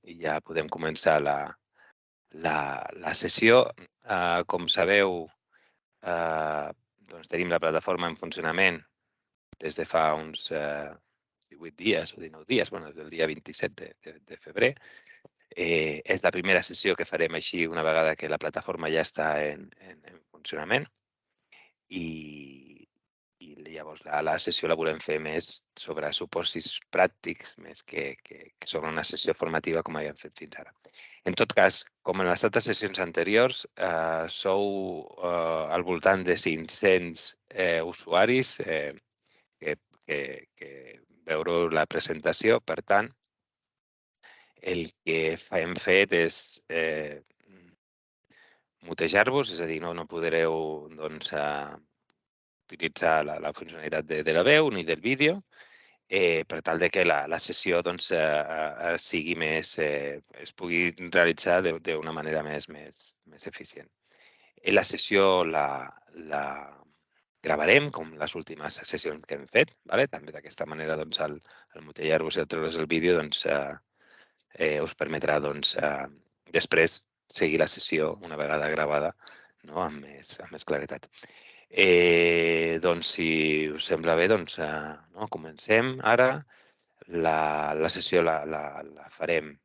i ja podem començar la sessió. Com sabeu, tenim la plataforma en funcionament des de fa uns 18 dies o 19 dies, des del dia 27 de febrer. És la primera sessió que farem així una vegada que la plataforma ja està en funcionament i llavors la sessió la volem fer més sobre supòsits pràctics més que sobre una sessió formativa com havíem fet fins ara. En tot cas, com en les altres sessions anteriors, sou al voltant de 500 usuaris que veureu la presentació. Per tant, el que hem fet és mutejar-vos, és a dir, no podreu utilitzar la funcionalitat de la veu ni del vídeo, per tal de que la sessió sigui més, es pugui realitzar d'una manera més eficient. La sessió la gravarem, com les últimes sessions que hem fet. També d'aquesta manera, al mutejar-vos i al treure's el vídeo, us permetrà després seguir la sessió una vegada gravada amb més claretat. Si us sembla bé, comencem ara. La sessió la farem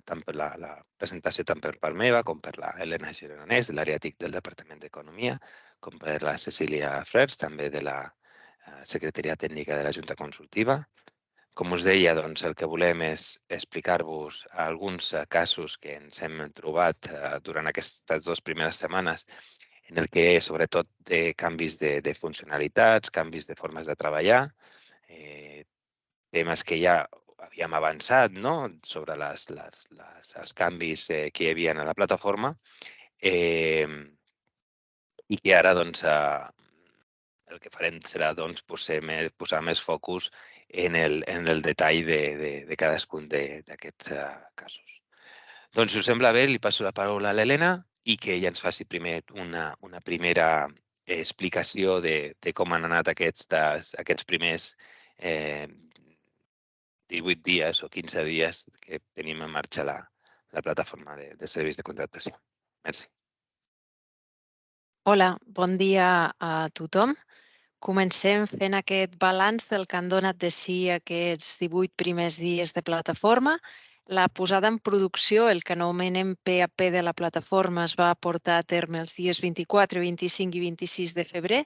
tant per la presentació tant per part meva com per la Helena Gironès, de l'àrea TIC del Departament d'Economia, com per la Cecília Frers, també de la Secretaria Tècnica de la Junta Consultiva. Com us deia, el que volem és explicar-vos alguns casos que ens hem trobat durant aquestes 2 primeres setmanes en el que, sobretot, de canvis de funcionalitats, canvis de formes de treballar, temes que ja havíem avançat sobre els canvis que hi havia a la plataforma i que ara el que farem serà posar més focus en el detall de cadascun d'aquests casos. Si us sembla bé, li passo la paraula a l'Helena i que ella ens faci primer una primera explicació de com han anat aquests primers 18 dies o 15 dies que tenim en marxa la plataforma de serveis de contractació. Merci. Hola, bon dia a tothom. Comencem fent aquest balanç del que han donat de si aquests 18 primers dies de plataforma. La posada en producció, el que anomenem PAP de la plataforma, es va portar a terme els dies 24, 25 i 26 de febrer.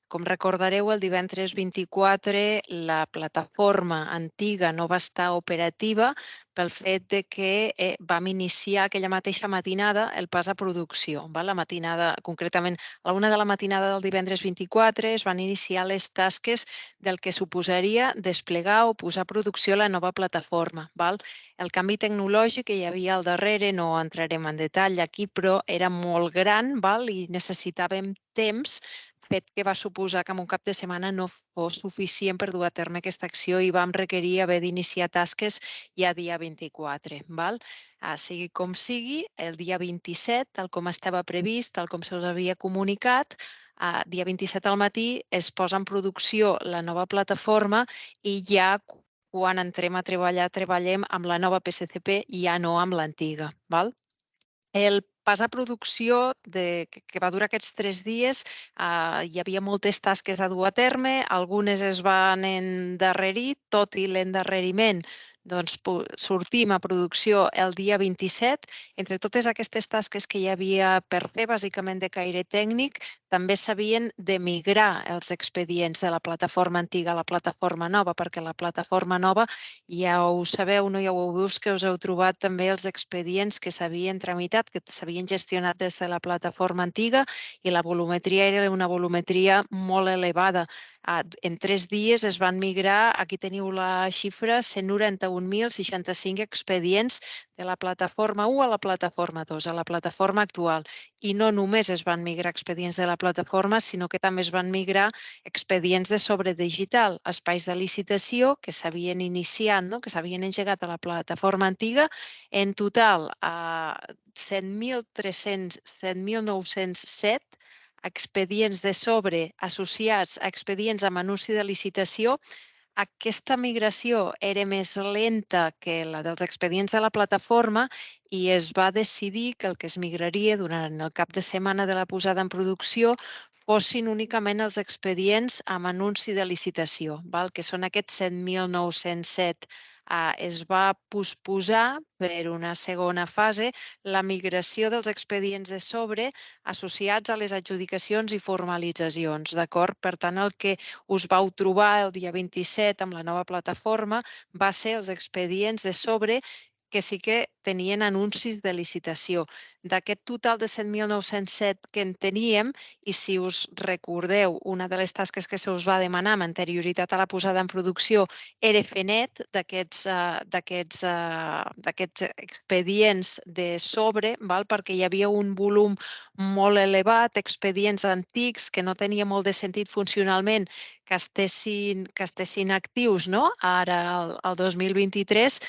Com recordareu, el divendres 24 la plataforma antiga no va estar operativa pel fet que vam iniciar aquella mateixa matinada el pas a producció. La matinada, concretament a la 1 de la matinada del divendres 24, es van iniciar les tasques del que suposaria desplegar o posar a producció la nova plataforma. El canvi tecnològic que hi havia al darrere, no entrarem en detall aquí, però era molt gran i necessitàvem temps, fet que va suposar que en un cap de setmana no fos suficient per dur a terme aquesta acció i vam requerir haver d'iniciar tasques ja dia 24. Sigui com sigui, el dia 27, tal com estava previst, tal com se'ls havia comunicat, dia 27 al matí es posa en producció la nova plataforma i ja quan entrem a treballar, treballem amb la nova PSCP i ja no amb l'antiga. El pas a producció que va durar aquests 3 dies, hi havia moltes tasques a dur a terme, algunes es van endarrerir, tot i l'endarreriment, sortim a producció el dia 27. Entre totes aquestes tasques que hi havia per fer, bàsicament de caire tècnic, també s'havien de migrar els expedients de la plataforma antiga a la plataforma nova, perquè la plataforma nova, ja ho sabeu, ja ho heu vist, que us heu trobat també els expedients que s'havien tramitat, que s'havien gestionat des de la plataforma antiga i la volumetria era una volumetria molt elevada. En 3 dies es van migrar, aquí teniu la xifra, 191.065 expedients de la plataforma 1 a la plataforma 2, a la plataforma actual. I no només es van migrar expedients de la plataforma, sinó que també es van migrar expedients de sobre digital, espais de licitació que s'havien iniciat, que s'havien engegat a la plataforma antiga. En total, 7.907 expedients de sobre associats a expedients amb anunci de licitació aquesta migració era més lenta que la dels expedients de la plataforma i es va decidir que el que es migraria durant el cap de setmana de la posada en producció fossin únicament els expedients amb anunci de licitació, que són aquests 7.907. Es va posposar per una segona fase la migració dels expedients de sobre associats a les adjudicacions i formalitzacions, d'acord? Per tant, el que us vau trobar el dia 27 amb la nova plataforma va ser els expedients de sobre que sí que tenien anuncis de licitació. D'aquest total de 7.907 que en teníem, i si us recordeu, una de les tasques que se us va demanar amb anterioritat a la posada en producció era fer net d'aquests expedients de sobre, perquè hi havia un volum molt elevat, expedients antics que no tenia molt de sentit funcionalment que estessin actius, no? Ara, el 2023,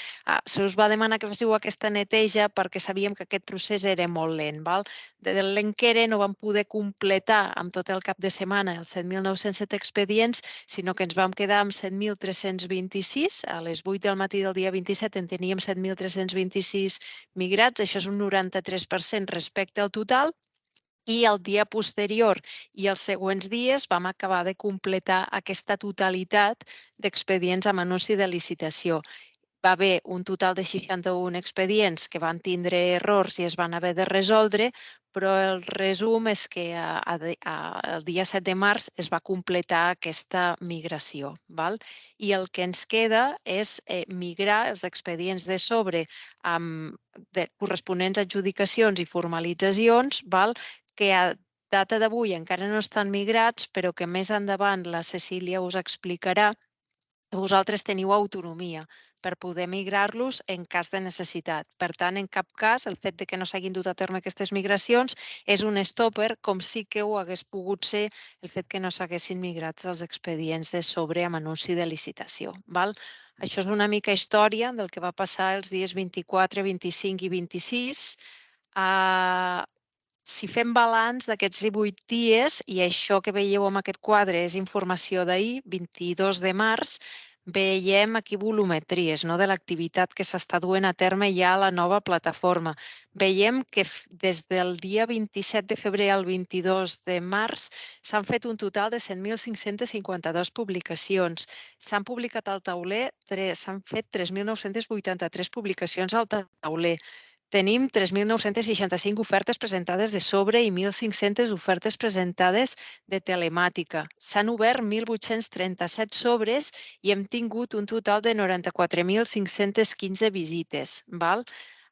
se us va demanar que féssiu aquesta neteja perquè sabíem que aquest procés era molt lent. De lent que era, no vam poder completar amb tot el cap de setmana els 7.907 expedients, sinó que ens vam quedar amb 7.326. A les 8 del matí del dia 27 en teníem 7.326 migrats. Això és un 93% respecte al total. I el dia posterior i els següents dies vam acabar de completar aquesta totalitat d'expedients amb anunci de licitació. Va haver un total de 61 expedients que van tindre errors i es van haver de resoldre, però el resum és que el dia 7 de març es va completar aquesta migració. I el que ens queda és migrar els expedients de sobre amb corresponents adjudicacions i formalitzacions, que a data d'avui encara no estan migrats, però que més endavant la Cecília us explicarà. Vosaltres teniu autonomia per poder migrar-los en cas de necessitat. Per tant, en cap cas, el fet de que no s'hagin dut a terme aquestes migracions és un stopper, com sí que ho hagués pogut ser el fet que no s'haguessin migrat els expedients de sobre amb anunci de licitació. Això és una mica història del que va passar els dies 24, 25 i 26. Si fem balanç d'aquests 18 dies, i això que veieu en aquest quadre és informació d'ahir, 22 de març, veiem aquí volumetries de l'activitat que s'està duent a terme ja a la nova plataforma. Veiem que des del dia 27 de febrer al 22 de març s'han fet un total de 100.552 publicacions. S'han publicat al tauler, s'han fet 3.983 publicacions al tauler. Tenim 3.965 ofertes presentades de sobre i 1.500 ofertes presentades de telemàtica. S'han obert 1.837 sobres i hem tingut un total de 94.515 visites.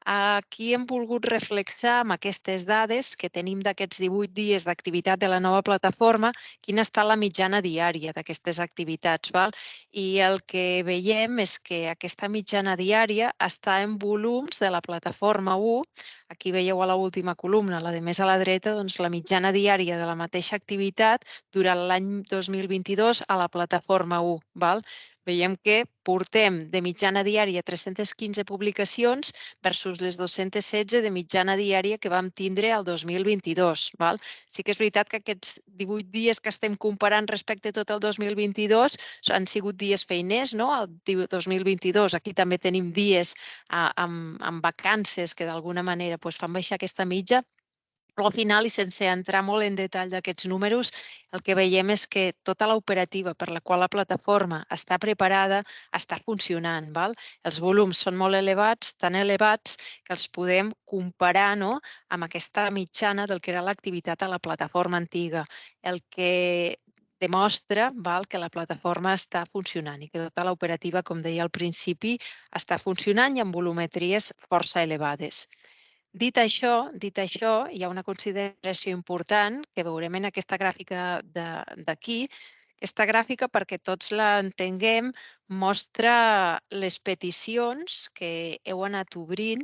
Aquí hem volgut reflexar amb aquestes dades que tenim d'aquests 18 dies d'activitat de la nova plataforma, quina està la mitjana diària d'aquestes activitats. I el que veiem és que aquesta mitjana diària està en volums de la plataforma 1. Aquí veieu a l'última columna, la de més a la dreta, la mitjana diària de la mateixa activitat durant l'any 2022 a la plataforma 1. Veiem que portem de mitjana diària 315 publicacions versus les 216 de mitjana diària que vam tindre el 2022. Sí que és veritat que aquests 18 dies que estem comparant respecte a tot el 2022 han sigut dies feiners, el 2022. Aquí també tenim dies amb vacances que d'alguna manera fan baixar aquesta mitja. Però al final, i sense entrar molt en detall d'aquests números, el que veiem és que tota l'operativa per la qual la plataforma està preparada està funcionant. Els volums són molt elevats, tan elevats que els podem comparar amb aquesta mitjana del que era l'activitat a la plataforma antiga. El que demostra que la plataforma està funcionant i que tota l'operativa, com deia al principi, està funcionant i amb volumetries força elevades. Dit això, hi ha una consideració important que veurem en aquesta gràfica d'aquí. Aquesta gràfica, perquè tots l'entenguem, mostra les peticions que heu anat obrint,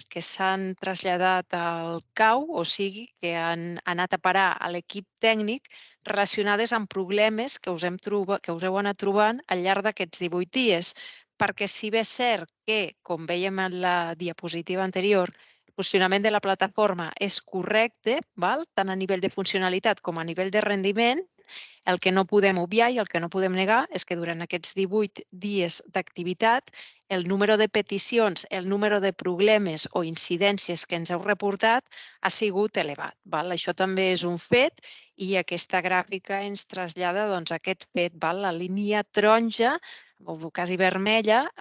que s'han traslladat al CAU, o sigui, que han anat a parar a l'equip tècnic relacionades amb problemes que us heu anat trobant al llarg d'aquests 18 dies. Perquè si bé és cert que, com vèiem en la diapositiva anterior, el funcionament de la plataforma és correcte, tant a nivell de funcionalitat com a nivell de rendiment, El que no podem obviar i el que no podem negar és que durant aquests 18 dies d'activitat el número de peticions, el número de problemes o incidències que ens heu reportat ha sigut elevat. Això també és un fet i aquesta gràfica ens trasllada aquest fet. La línia taronja o quasi vermella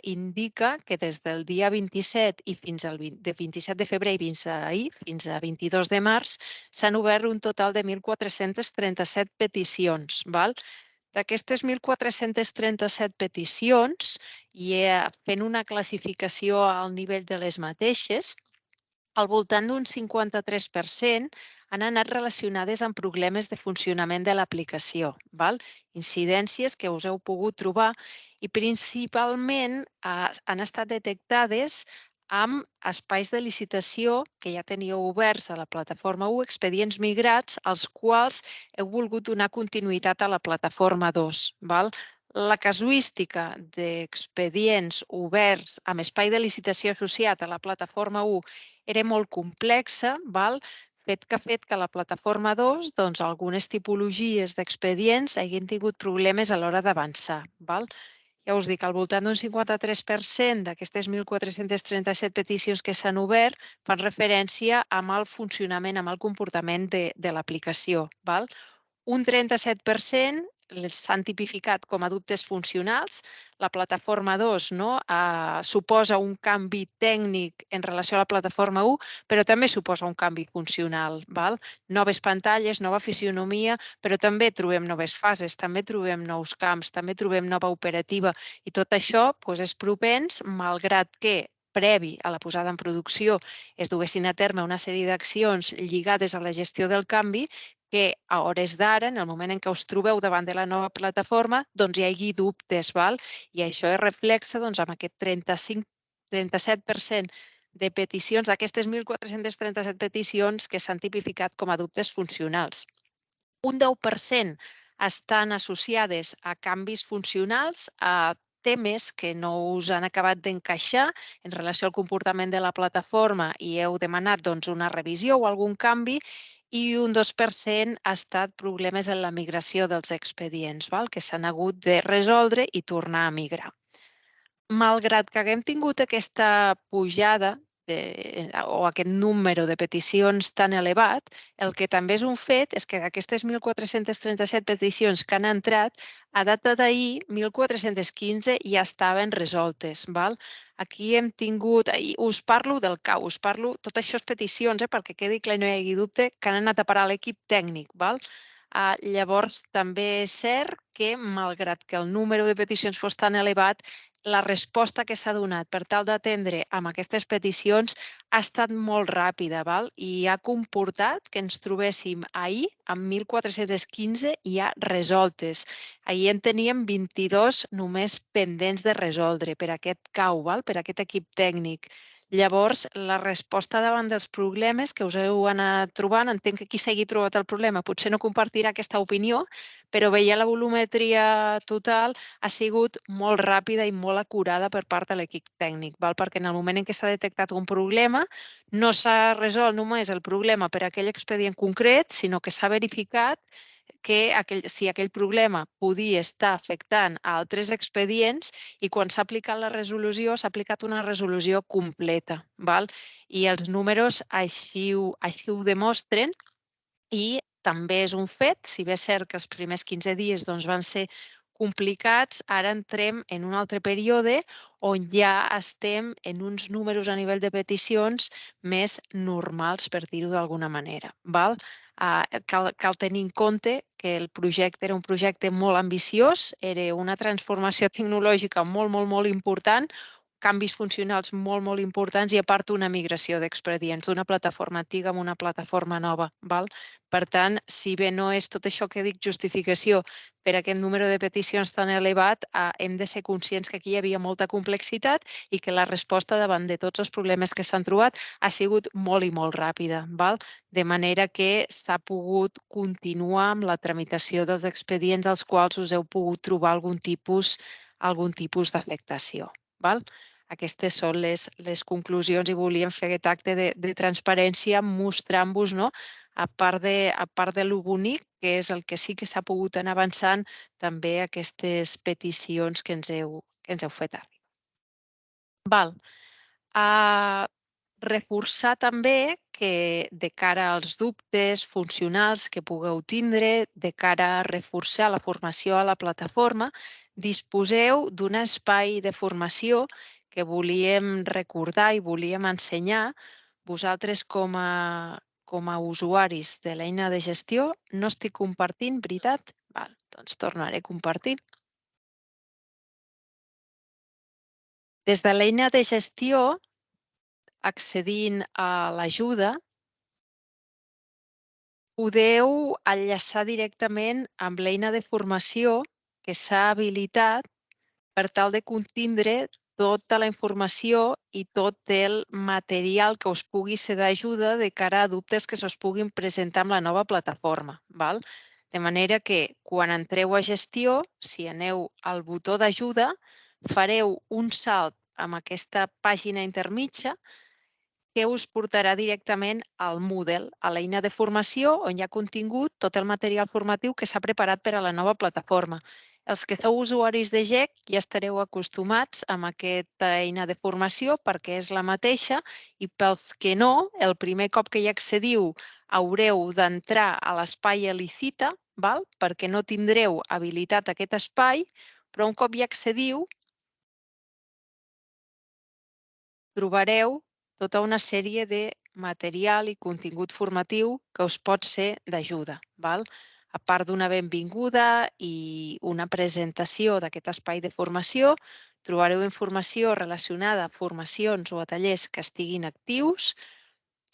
indica que des del dia 27 i fins al 27 de febrer i fins a ahir, fins a 22 de març, s'han obert un total de 1.437 peticions. D'aquestes 1.437 peticions, i fent una classificació al nivell de les mateixes, al voltant d'un 53% han anat relacionades amb problemes de funcionament de l'aplicació, incidències que us heu pogut trobar i principalment han estat detectades amb espais de licitació que ja teníeu oberts a la plataforma 1, expedients migrats, als quals heu volgut donar continuïtat a la plataforma 2. La casuística d'expedients oberts amb espai de licitació associat a la plataforma 1 era molt complexa, fet que a la plataforma 2 algunes tipologies d'expedients hagin tingut problemes a l'hora d'avançar. Ja us dic, al voltant d'un 53% d'aquestes 1.437 peticions que s'han obert fan referència amb el funcionament, amb el comportament de l'aplicació. Un 37% s'han tipificat com a dubtes funcionals. La plataforma 2 suposa un canvi tècnic en relació a la plataforma 1, però també suposa un canvi funcional. Noves pantalles, nova fisionomia, però també trobem noves fases, també trobem nous camps, també trobem nova operativa i tot això és propens, malgrat que previ a la posada en producció es duguessin a terme una sèrie d'accions lligades a la gestió del canvi, que a hores d'ara, en el moment en què us trobeu davant de la nova plataforma, hi hagi dubtes. I això es reflexa amb aquest 37% de peticions, d'aquestes 1.437 peticions que s'han tipificat com a dubtes funcionals. Un 10% estan associades a canvis funcionals, a temes que no us han acabat d'encaixar en relació al comportament de la plataforma i heu demanat una revisió o algun canvi, i un 2% ha estat problemes en la migració dels expedients, que s'han hagut de resoldre i tornar a migrar. Malgrat que haguem tingut aquesta pujada o aquest número de peticions tan elevat, el que també és un fet és que d'aquestes 1.437 peticions que han entrat, a data d'ahir, 1.415 ja estaven resoltes. Aquí hem tingut, us parlo del cau, tot això és peticions, perquè quedi clar i no hi hagi dubte, que han anat a parar a l'equip tècnic. Llavors, també és cert que, malgrat que el número de peticions fos tan elevat, la resposta que s'ha donat per tal d'atendre amb aquestes peticions ha estat molt ràpida i ha comportat que ens trobéssim ahir amb 1.415 ja resoltes. Ahir en teníem 22 només pendents de resoldre per aquest cau, per aquest equip tècnic. Llavors, la resposta davant dels problemes que us heu anat trobant, entenc que qui s'hagi trobat el problema potser no compartirà aquesta opinió, però veient la volumetria total ha sigut molt ràpida i molt acurada per part de l'equip tècnic, perquè en el moment en què s'ha detectat un problema no s'ha resolt només el problema per aquell expedient concret, sinó que s'ha verificat que si aquell problema podia estar afectant a altres expedients i quan s'ha aplicat la resolució s'ha aplicat una resolució completa. I els números així ho demostren i també és un fet, si bé és cert que els primers 15 dies van ser complicats, ara entrem en un altre període on ja estem en uns números a nivell de peticions més normals, per dir-ho d'alguna manera. Cal tenir en compte que el projecte era un projecte molt ambiciós, era una transformació tecnològica molt, molt, molt important, canvis funcionals molt, molt importants i a part una migració d'expedients d'una plataforma antiga a una plataforma nova. Per tant, si bé no és tot això que dic justificació per aquest número de peticions tan elevat, hem de ser conscients que aquí hi havia molta complexitat i que la resposta davant de tots els problemes que s'han trobat ha sigut molt i molt ràpida. De manera que s'ha pogut continuar amb la tramitació dels expedients als quals us heu pogut trobar algun tipus d'afectació. Aquestes són les conclusions i volíem fer aquest acte de transparència mostrant-vos, no? A part de lo bonic, que és el que sí que s'ha pogut anar avançant, també aquestes peticions que ens heu fet arribar. Val. Reforçar també que de cara als dubtes funcionals que pugueu tindre, de cara a reforçar la formació a la plataforma, disposeu d'un espai de formació que volíem recordar i volíem ensenyar. Vosaltres com a usuaris de l'eina de gestió, no estic compartint, veritat? Val, doncs tornaré a compartir. Des de l'eina de gestió, accedint a l'ajuda, podeu enllaçar directament amb l'eina de formació que s'ha habilitat per tal de contindre tota la informació i tot el material que us pugui ser d'ajuda de cara a dubtes que us puguin presentar amb la nova plataforma. Val? De manera que quan entreu a gestió, si aneu al botó d'ajuda, fareu un salt amb aquesta pàgina intermitja que us portarà directament al Moodle, a l'eina de formació on hi ha contingut tot el material formatiu que s'ha preparat per a la nova plataforma. Els que sou usuaris de GEC ja estareu acostumats amb aquesta eina de formació perquè és la mateixa i pels que no, el primer cop que hi accediu haureu d'entrar a l'espai Elicita, perquè no tindreu habilitat aquest espai, però un cop hi accediu trobareu tota una sèrie de material i contingut formatiu que us pot ser d'ajuda. A part d'una benvinguda i una presentació d'aquest espai de formació, trobareu informació relacionada a formacions o a tallers que estiguin actius,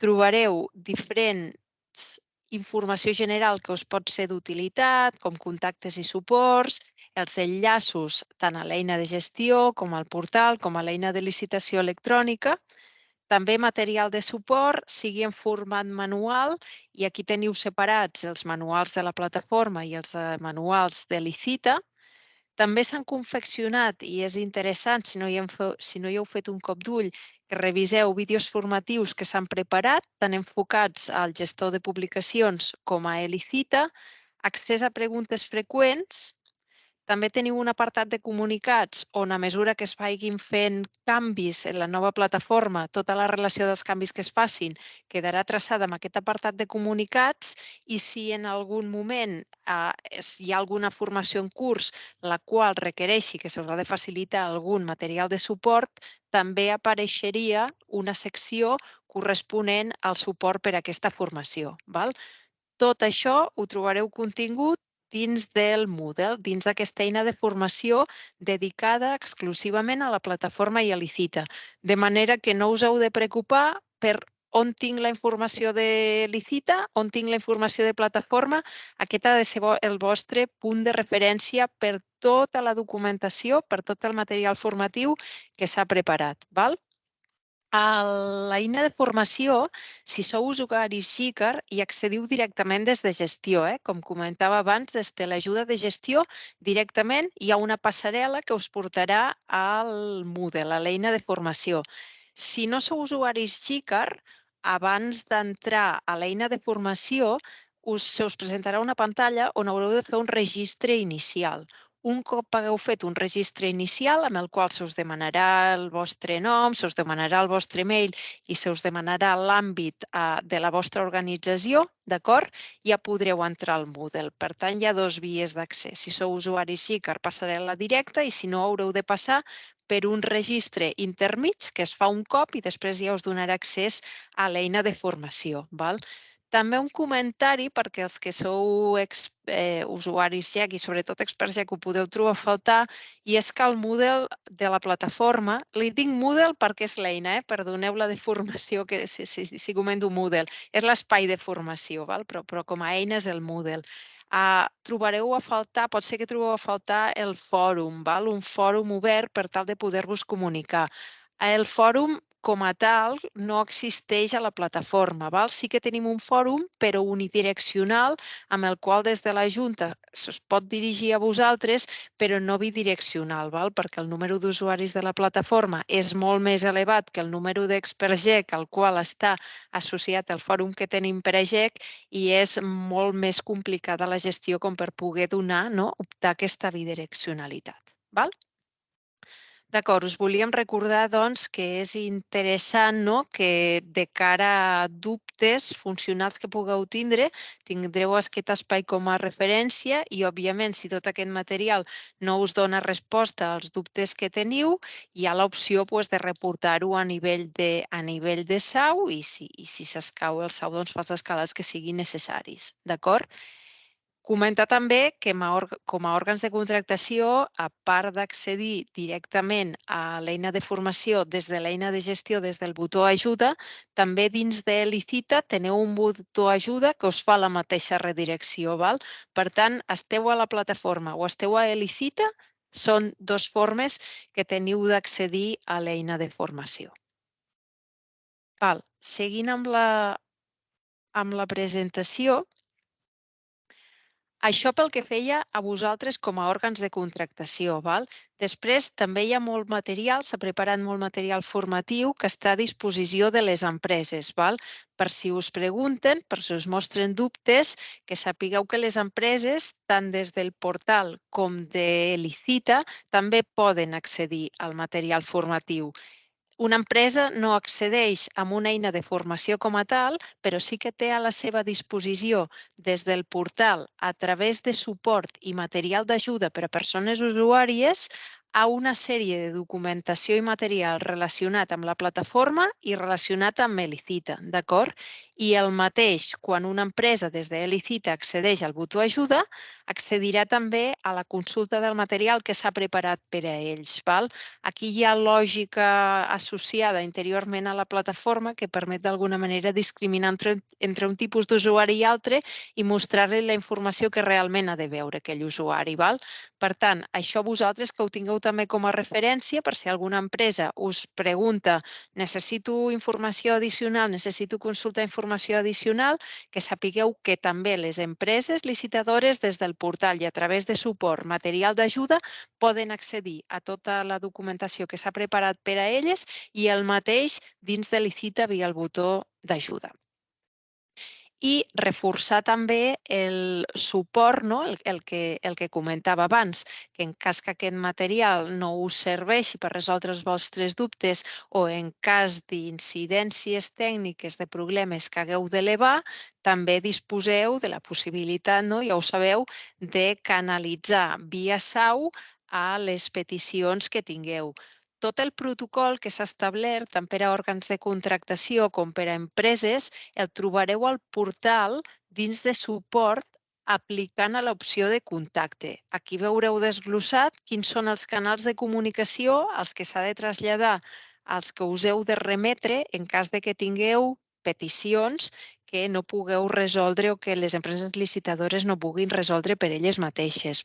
trobareu diferents informació general que us pot ser d'utilitat, com contactes i suports, els enllaços tant a l'eina de gestió com al portal, com a l'eina de licitació electrònica, també material de suport, sigui en format manual, i aquí teniu separats els manuals de la plataforma i els manuals de l'ICITA. També s'han confeccionat, i és interessant, si no hi heu fet un cop d'ull, que reviseu vídeos formatius que s'han preparat, tant enfocats al gestor de publicacions com a Elicita, accés a preguntes freqüents. També teniu un apartat de comunicats on, a mesura que es vagin fent canvis en la nova plataforma, tota la relació dels canvis que es facin quedarà traçada en aquest apartat de comunicats, i si en algun moment hi ha alguna formació en curs la qual requereixi que s'haurà de facilitar algun material de suport, també apareixeria una secció corresponent al suport per a aquesta formació. Tot això ho trobareu contingut dins del Moodle, dins d'aquesta eina de formació dedicada exclusivament a la plataforma i a l'ICITA. De manera que no us heu de preocupar per on tinc la informació de l'ICITA, on tinc la informació de plataforma. Aquest ha de ser el vostre punt de referència per tota la documentació, per tot el material formatiu que s'ha preparat. A l'eina de formació, si sou usuaris Gicar, hi accediu directament des de gestió. Com comentava abans, des de l'ajuda de gestió, directament hi ha una passarel·la que us portarà al Moodle, a l'eina de formació. Si no sou usuaris Gicar, abans d'entrar a l'eina de formació, se us presentarà una pantalla on haureu de fer un registre inicial. Un cop hagueu fet un registre inicial amb el qual se us demanarà el vostre nom, se us demanarà el vostre mail i se us demanarà l'àmbit de la vostra organització, d'acord? Ja podreu entrar al Moodle. Per tant, hi ha dues vies d'accés. Si sou usuaris Gicar, passareu la directa, i si no, haureu de passar per un registre intermig que es fa un cop i després ja us donarà accés a l'eina de formació. També un comentari, perquè els que sou usuaris GEC i sobretot experts GEC ho podeu trobar a faltar, i és que el Moodle de la plataforma, li dic Moodle perquè és l'eina, perdoneu la deformació que si comento Moodle, és l'espai de formació, però com a eina és el Moodle. Trobareu a faltar, pot ser que trobeu a faltar el fòrum, un fòrum obert per tal de poder-vos comunicar. El fòrum, com a tal no existeix a la plataforma. Sí que tenim un fòrum, però unidireccional, amb el qual des de la Junta es pot dirigir a vosaltres, però no bidireccional, perquè el número d'usuaris de la plataforma és molt més elevat que el número d'ExpertGec al qual està associat el fòrum que tenim per a GEC i és molt més complicada la gestió com per poder donar, optar a aquesta bidireccionalitat. D'acord, us volíem recordar doncs, que és interessant que de cara a dubtes funcionals que pugueu tindre, tindreu aquest espai com a referència i, òbviament, si tot aquest material no us dona resposta als dubtes que teniu, hi ha l'opció de reportar-ho a nivell de SAU i si s'escau el SAU, doncs fa els escalats que siguin necessaris. D'acord? Comentar també que com a òrgans de contractació, a part d'accedir directament a l'eina de formació des de l'eina de gestió, des del botó ajuda, també dins de Licita teniu un botó ajuda que us fa la mateixa redirecció. Per tant, esteu a la plataforma o esteu a Licita, són dues formes que teniu d'accedir a l'eina de formació. Seguint amb la presentació, això pel que feia a vosaltres com a òrgans de contractació. Després també hi ha molt material, s'ha preparat molt material formatiu que està a disposició de les empreses. Per si us pregunten, per si us mostren dubtes, que sapigueu que les empreses, tant des del portal com de Licita, també poden accedir al material formatiu. Una empresa no accedeix a una eina de formació com a tal, però sí que té a la seva disposició des del portal, a través de suport i material d'ajuda per a persones usuàries, a una sèrie de documentació i material relacionat amb la plataforma i relacionat amb Elicita, d'acord? I el mateix, quan una empresa des de Elicita accedeix al botó ajuda, accedirà també a la consulta del material que s'ha preparat per a ells. Aquí hi ha lògica associada interiorment a la plataforma que permet d'alguna manera discriminar entre un tipus d'usuari i altre i mostrar-li la informació que realment ha de veure aquell usuari. Per tant, això vosaltres que ho tingueu també com a referència per si alguna empresa us pregunta necessito informació addicional, necessito consultar informació addicional, que sapigueu que també les empreses licitadores des del portal i a través de suport, material d'ajuda, poden accedir a tota la documentació que s'ha preparat per a elles i el mateix dins de Licita via el botó d'ajuda. I reforçar també el suport, el que comentava abans, que en cas que aquest material no us serveixi per resoldre els vostres dubtes o en cas d'incidències tècniques de problemes que hagueu d'elevar, també disposeu de la possibilitat, ja ho sabeu, de canalitzar via SAU a les peticions que tingueu. Tot el protocol que s'ha establert tant per a òrgans de contractació com per a empreses el trobareu al portal dins de suport aplicant a l'opció de contacte. Aquí veureu desglossat quins són els canals de comunicació als que s'ha de traslladar, als que us heu de remetre en cas de que tingueu peticions que no pugueu resoldre o que les empreses licitadores no puguin resoldre per elles mateixes.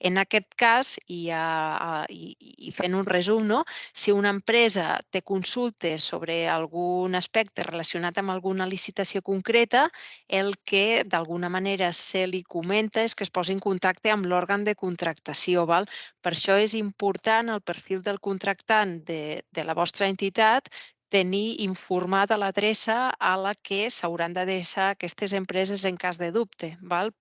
En aquest cas, i fent un resum, si una empresa té consultes sobre algun aspecte relacionat amb alguna licitació concreta, el que d'alguna manera se li comenta és que es posi en contacte amb l'òrgan de contractació. Per això és important el perfil del contractant de la vostra entitat tenir informada l'adreça a la que s'hauran d'adreçar aquestes empreses en cas de dubte,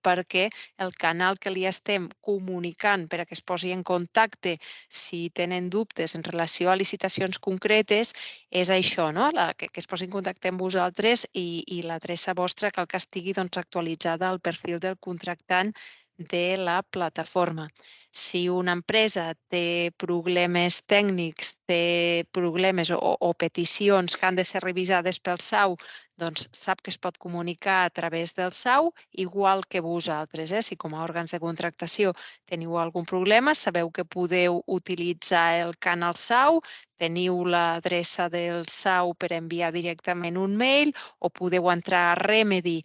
perquè el canal que li estem comunicant per a que es posi en contacte si tenen dubtes en relació a licitacions concretes és això, que es posi en contacte amb vosaltres i l'adreça vostra cal que estigui actualitzada al perfil del contractant de la plataforma. Si una empresa té problemes tècnics, té problemes o peticions que han de ser revisades pel SAU, doncs sap que es pot comunicar a través del SAU, igual que vosaltres. Si com a òrgans de contractació teniu algun problema, sabeu que podeu utilitzar el canal SAU, teniu l'adreça del SAU per enviar directament un mail o podeu entrar a Remedy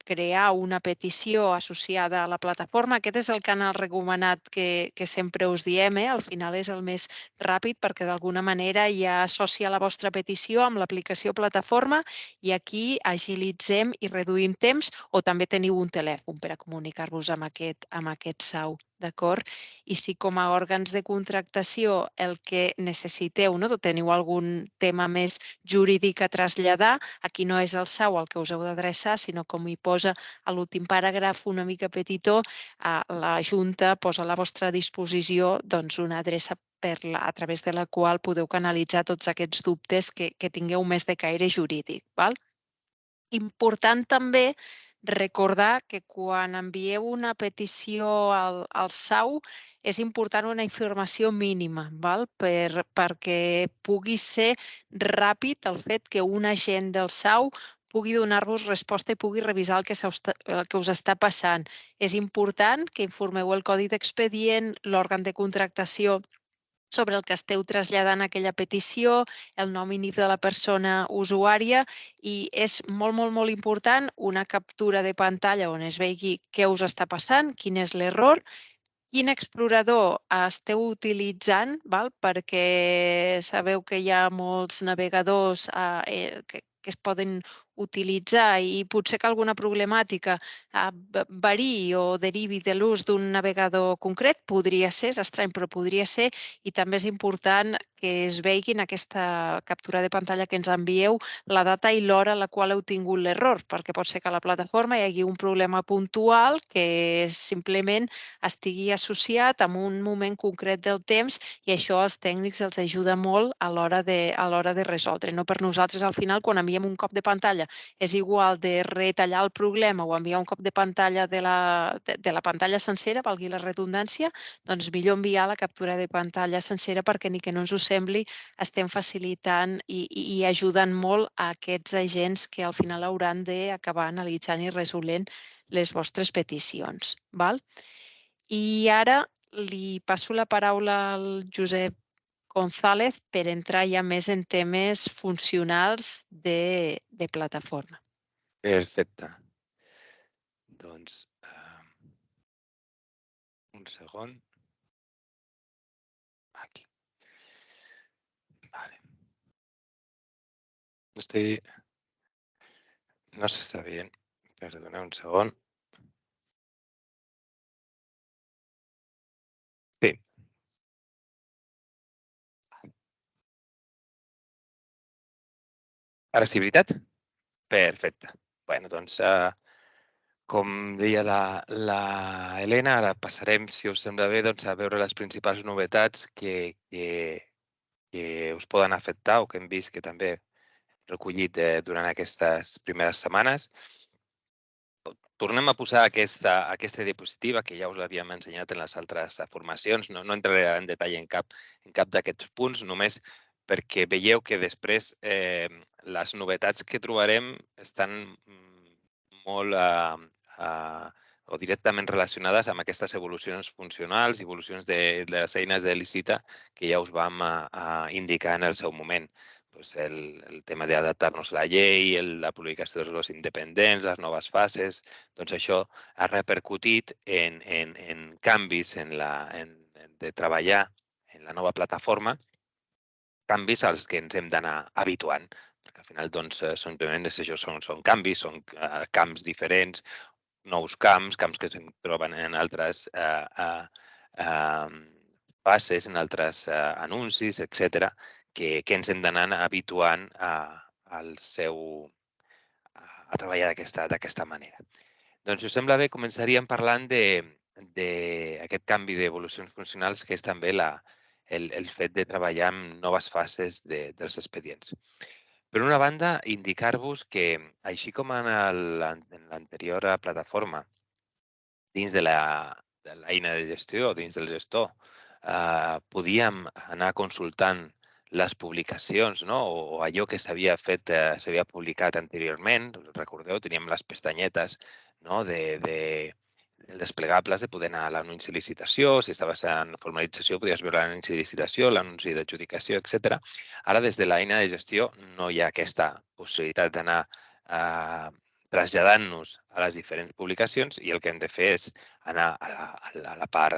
crear una petició associada a la plataforma. Aquest és el canal recomanat que sempre us diem, al final és el més ràpid perquè d'alguna manera ja associa la vostra petició amb l'aplicació plataforma i aquí agilitzem i reduïm temps, o també teniu un telèfon per a comunicar-vos amb aquest SAU. D'acord? I si com a òrgans de contractació el que necessiteu, no, teniu algun tema més jurídic a traslladar, aquí no és el SAU al que us heu d'adreçar, sinó com hi posa a l'últim paràgraf una mica petitó, la Junta posa a la vostra disposició doncs, una adreça a través de la qual podeu canalitzar tots aquests dubtes que tingueu més de caire jurídic. Val? Important també recordar que quan envieu una petició al SAU és important una informació mínima, val? Perquè pugui ser ràpid el fet que un agent del SAU pugui donar-vos resposta i pugui revisar el que us està passant. És important que informeu el codi d'expedient, l'òrgan de contractació sobre el que esteu traslladant aquella petició, el nom i NIF de la persona usuària i és molt, molt, molt important una captura de pantalla on es vegi què us està passant, quin és l'error, quin explorador esteu utilitzant, val? Perquè sabeu que hi ha molts navegadors que es poden utilitzar i potser que alguna problemàtica variï o derivi de l'ús d'un navegador concret, podria ser, és estrany, però podria ser, i també és important que es vegi en aquesta captura de pantalla que ens envieu la data i l'hora a la qual heu tingut l'error, perquè pot ser que a la plataforma hi hagi un problema puntual que simplement estigui associat amb un moment concret del temps i això als tècnics els ajuda molt a l'hora de resoldre. No per nosaltres, al final, quan enviem un cop de pantalla, és igual de retallar el problema o enviar un cop de pantalla de la pantalla sencera, valgui la redundància, doncs millor enviar la captura de pantalla sencera perquè ni que no ens ho sembli, estem facilitant i ajudant molt a aquests agents que al final hauran d'acabar analitzant i resolent les vostres peticions. Val? I ara li passo la paraula al Josep González per entrar ja més en temes funcionals de plataforma. Perfecte. Doncs, un segon. Aquí. Vale. No s'està veient. Perdoneu un segon. Sí. Ara sí, veritat? Perfecte. Bé, doncs, com deia la Helena, ara passarem, si us sembla bé, doncs, a veure les principals novetats que us poden afectar o que hem vist que també recollit durant aquestes primeres setmanes. Tornem a posar aquesta diapositiva, que ja us l'havíem ensenyat en les altres formacions. No entraré en detall en cap d'aquests punts, només perquè veieu que després les novetats que trobarem estan molt o directament relacionades amb aquestes evolucions funcionals, evolucions de les eines de Licita que ja us vam indicar en el seu moment. El tema d'adaptar-nos a la llei, la publicació dels lots independents, les noves fases, doncs això ha repercutit en canvis de treballar en la nova plataforma, canvis als que ens hem d'anar habituant, perquè al final doncs, són canvis, són camps diferents, nous camps que es troben en altres fases, en altres anuncis, etc., que ens hem d'anar habituant a treballar d'aquesta manera. Doncs, si us sembla bé, començaríem parlant d'aquest canvi d'evolucions funcionals, que és també el fet de treballar amb noves fases dels expedients. Per una banda, indicar-vos que, així com en l'anterior plataforma, dins de l'eina de gestió, dins del gestor, podíem anar consultant les publicacions, no? o allò que s'havia publicat anteriorment. Recordeu, teníem les pestanyetes, no? Desplegables de poder anar a l'anunci de licitació, si estaves en formalització podies veure l'anunci de licitació, l'anunci d'adjudicació, etc. Ara, des de l'eina de gestió, no hi ha aquesta possibilitat d'anar traslladant-nos a les diferents publicacions i el que hem de fer és anar a la part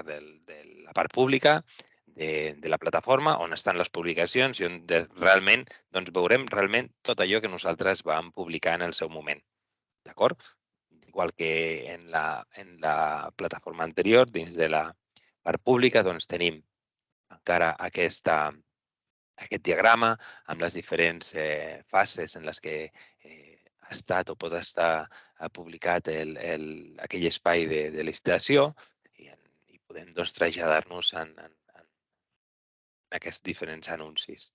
de la part pública de la plataforma on estan les publicacions i on realment veurem realment tot allò que nosaltres vam publicar en el seu moment. D'acord? Igual que en la plataforma anterior, dins de la part pública, tenim encara aquest diagrama amb les diferents fases en les que ha estat o pot estar publicat aquell espai de licitació i podem traslladar-nos en aquests diferents anuncis.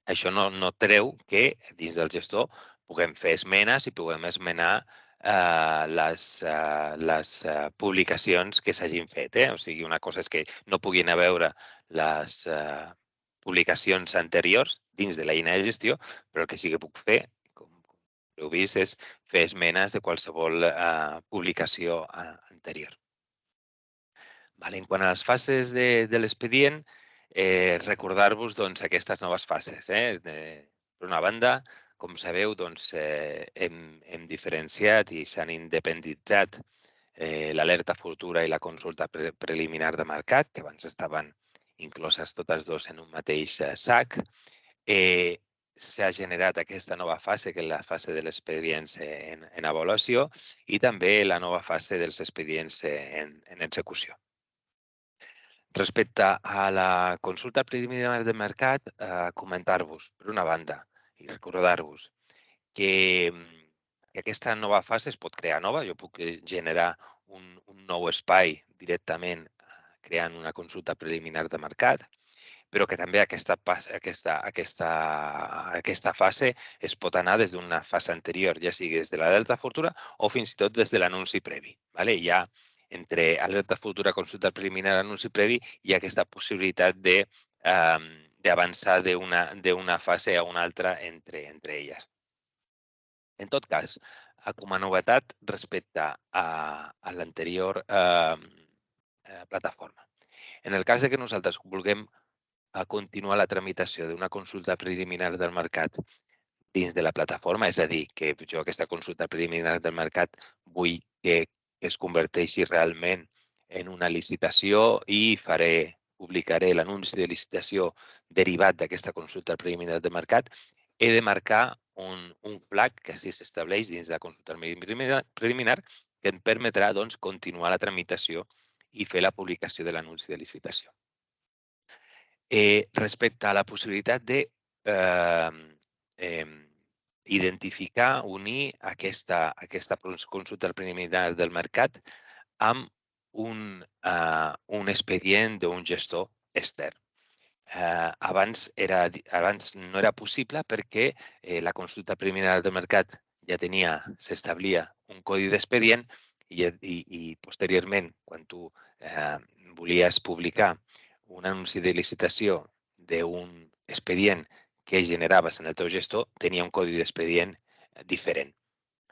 Això no treu que dins del gestor puguem fer esmenes i puguem esmenar les publicacions que s'hagin fet. O sigui, una cosa és que no puguin a veure les publicacions anteriors dins de l'eina de gestió, però el que sí que puc fer, com heu vist, és fer esmenes de qualsevol publicació anterior. En quant a les fases de l'expedient, recordar-vos aquestes noves fases. Per una banda, com sabeu, hem diferenciat i s'han independitzat l'alerta futura i la consulta preliminar de mercat, que abans estaven incloses totes dues en un mateix sac. S'ha generat aquesta nova fase, que és la fase de l'expedients en avaluació, i també la nova fase dels expedients en execució. Respecte a la consulta preliminar de mercat, comentar-vos, per una banda, i recordar-vos que aquesta nova fase es pot crear nova. Jo puc generar un nou espai directament creant una consulta preliminar de mercat, però que també aquesta fase es pot anar des d'una fase anterior, ja sigui des de l'alerta futura o fins i tot des de l'anunci previ. Ja entre alerta futura, consulta preliminar, anunci previ, hi ha aquesta possibilitat d'avançar d'una fase a una altra entre elles. En tot cas, com a novetat respecte a l'anterior plataforma, en el cas que nosaltres vulguem continuar la tramitació d'una consulta preliminar del mercat dins de la plataforma, és a dir, que jo aquesta consulta preliminar del mercat vull que es converteixi realment en una licitació i publicaré l'anunci de licitació derivat d'aquesta consulta preliminar de mercat, he de marcar un flag que així s'estableix dins de la consulta preliminar que em permetrà continuar la tramitació i fer la publicació de l'anunci de licitació. Respecte a la possibilitat de identificar, unir aquesta consulta preliminar del mercat amb un expedient d'un gestor extern. Abans no era possible perquè la consulta preliminar del mercat ja s'establia un codi d'expedient i posteriorment, quan tu volies publicar un anunci de licitació d'un expedient que generaves en el teu gestor, tenia un codi d'expedient diferent.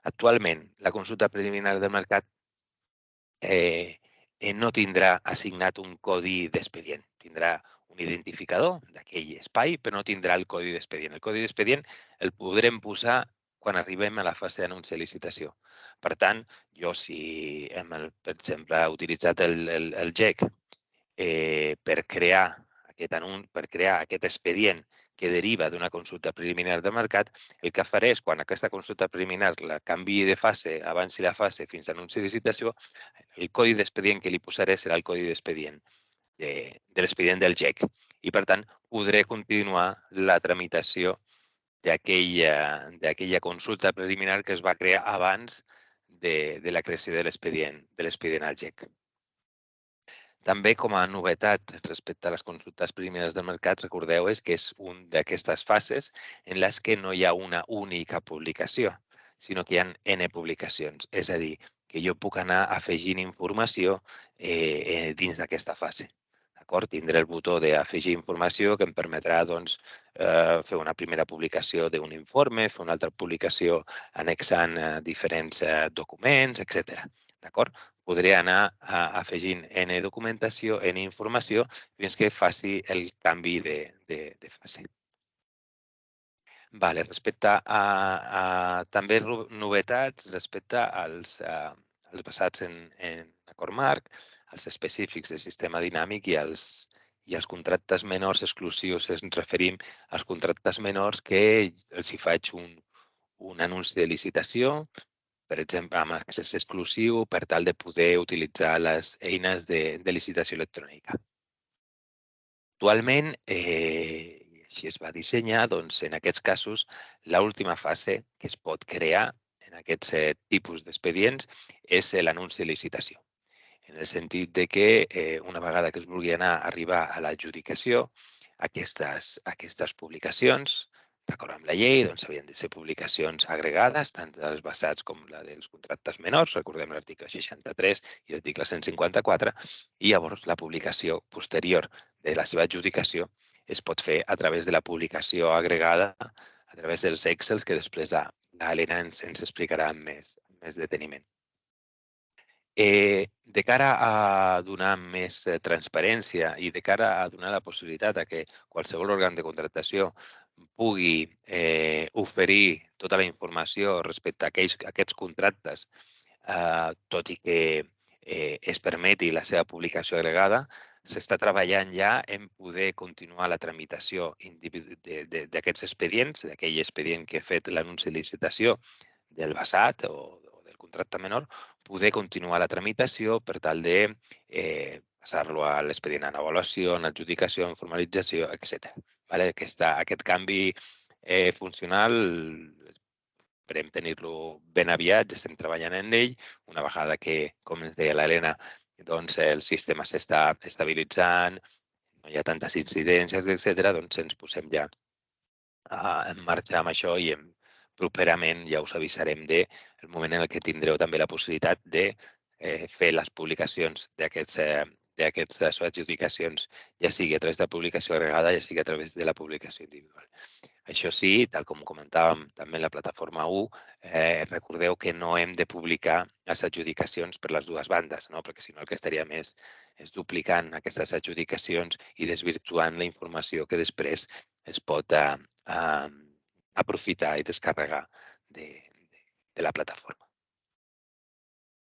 Actualment, la consulta preliminar del mercat no tindrà assignat un codi d'expedient. Tindrà un identificador d'aquell espai, però no tindrà el codi d'expedient. El codi d'expedient el podrem posar quan arribem a la fase d'anunci de licitació. Per tant, jo si hem, per exemple, utilitzat el GEC per crear aquest expedient que deriva d'una consulta preliminar de mercat, el que faré és, quan aquesta consulta preliminar la canviï de fase, avanci la fase fins a anunci de licitació, el codi d'expedient que li posaré serà el codi d'expedient de l'expedient del GEC. I, per tant, podré continuar la tramitació d'aquella consulta preliminar que es va crear abans de la creació de l'expedient al GEC. També, com a novetat respecte a les consultes preliminars del mercat, recordeu que és una d'aquestes fases en les que no hi ha una única publicació, sinó que hi ha N publicacions. És a dir, que jo puc anar afegint informació dins d'aquesta fase. Tindré el botó d'afegir informació que em permetrà fer una primera publicació d'un informe, fer una altra publicació annexant diferents documents, etc. Podré anar afegint N documentació, N informació, fins que faci el canvi de fase. Vale, respecte a també novetats respecte als basats en acord marc, els específics de sistema dinàmic i els contractes menors exclusius. Ens referim als contractes menors que els hi faig un anunci de licitació, per exemple, amb accés exclusiu per tal de poder utilitzar les eines de licitació electrònica. Actualment, i així es va dissenyar, doncs, en aquests casos, l'última fase que es pot crear en aquests tipus d'expedients és l'anunci de licitació, en el sentit de que una vegada que es vulgui arribar a l'adjudicació, aquestes publicacions, d'acord amb la llei, doncs havien de ser publicacions agregades, tant dels basats com la dels contractes menors, recordem l'article 63 i l'article 154, i llavors la publicació posterior de la seva adjudicació es pot fer a través de la publicació agregada, a través dels Excels que després l'Helena ens explicarà amb més deteniment. De cara a donar més transparència i de cara a donar la possibilitat a que qualsevol òrgan de contractació pugui oferir tota la informació respecte a aquests contractes, tot i que es permeti la seva publicació agregada, s'està treballant ja en poder continuar la tramitació d'aquests expedients, d'aquell expedient que ha fet l'anunci de licitació del basat o del contracte menor, poder continuar la tramitació per tal de passar-lo a l'expedient en avaluació, en adjudicació, en formalització, etc. Aquest canvi funcional esperem tenir-lo ben aviat, estem treballant en ell, una vegada que, com ens deia l'Helena, doncs el sistema s'està estabilitzant, no hi ha tantes incidències, etc., doncs ens posem ja en marxa amb això i properament ja us avisarem del moment en què tindreu també la possibilitat de fer les publicacions d'aquestes adjudicacions, ja sigui a través de publicació agregada, ja sigui a través de la publicació individual. Això sí, tal com comentàvem també en la plataforma 1, recordeu que no hem de publicar les adjudicacions per les dues bandes, no? Perquè si no el que estaríem és duplicant aquestes adjudicacions i desvirtuant la informació que després es pot aprofitar i descarregar de la plataforma.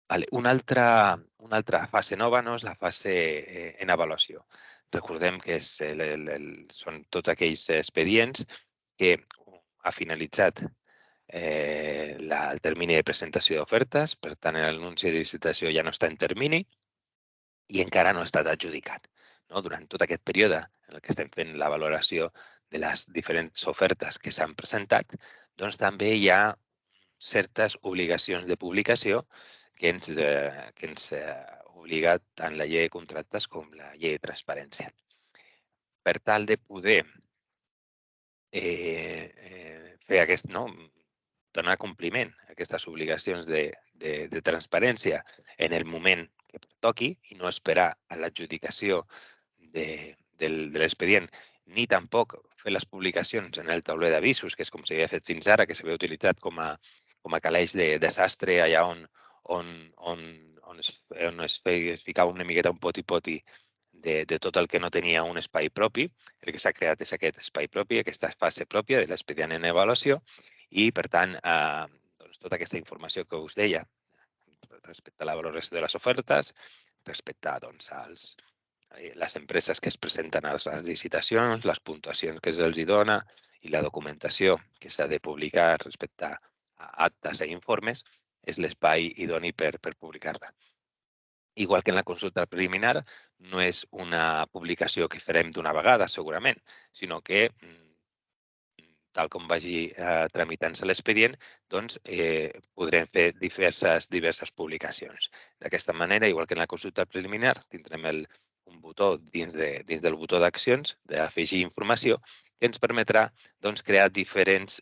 Vale. Una altra fase nova, no, és la fase en avaluació. Recordem que són tots aquells expedients que ha finalitzat el termini de presentació d'ofertes, per tant, l'anunci de licitació ja no està en termini i encara no ha estat adjudicat. No? Durant tot aquest període en el que estem fent la valoració de les diferents ofertes que s'han presentat, doncs també hi ha certes obligacions de publicació que ens obliga tant la llei de contractes com la llei de transparència. Per tal de poder fer donar compliment a aquestes obligacions de transparència en el moment que toqui i no esperar a l'adjudicació de l'expedient, ni tampoc fer les publicacions en el tauler d'avisos, que és com s'havia fet fins ara, que s'havia utilitzat com a calaix de desastre allà on es ficava una miqueta un poti-poti de tot el que no tenia un espai propi. El que s'ha creat és aquest espai propi, aquesta fase pròpia de l'expedient en avaluació i, per tant, doncs, tota aquesta informació que us deia respecte a la valoració de les ofertes, respecte doncs, les empreses que es presenten a les licitacions, les puntuacions que se'ls dona i la documentació que s'ha de publicar respecte a actes i informes, és l'espai idoni per publicar-la. Igual que en la consulta preliminar, no és una publicació que farem d'una vegada, segurament, sinó que, tal com vagi tramitant-se l'expedient, doncs podrem fer diverses publicacions. D'aquesta manera, igual que en la consulta preliminar, tindrem un botó dins del botó d'accions d'afegir informació que ens permetrà doncs, crear diferents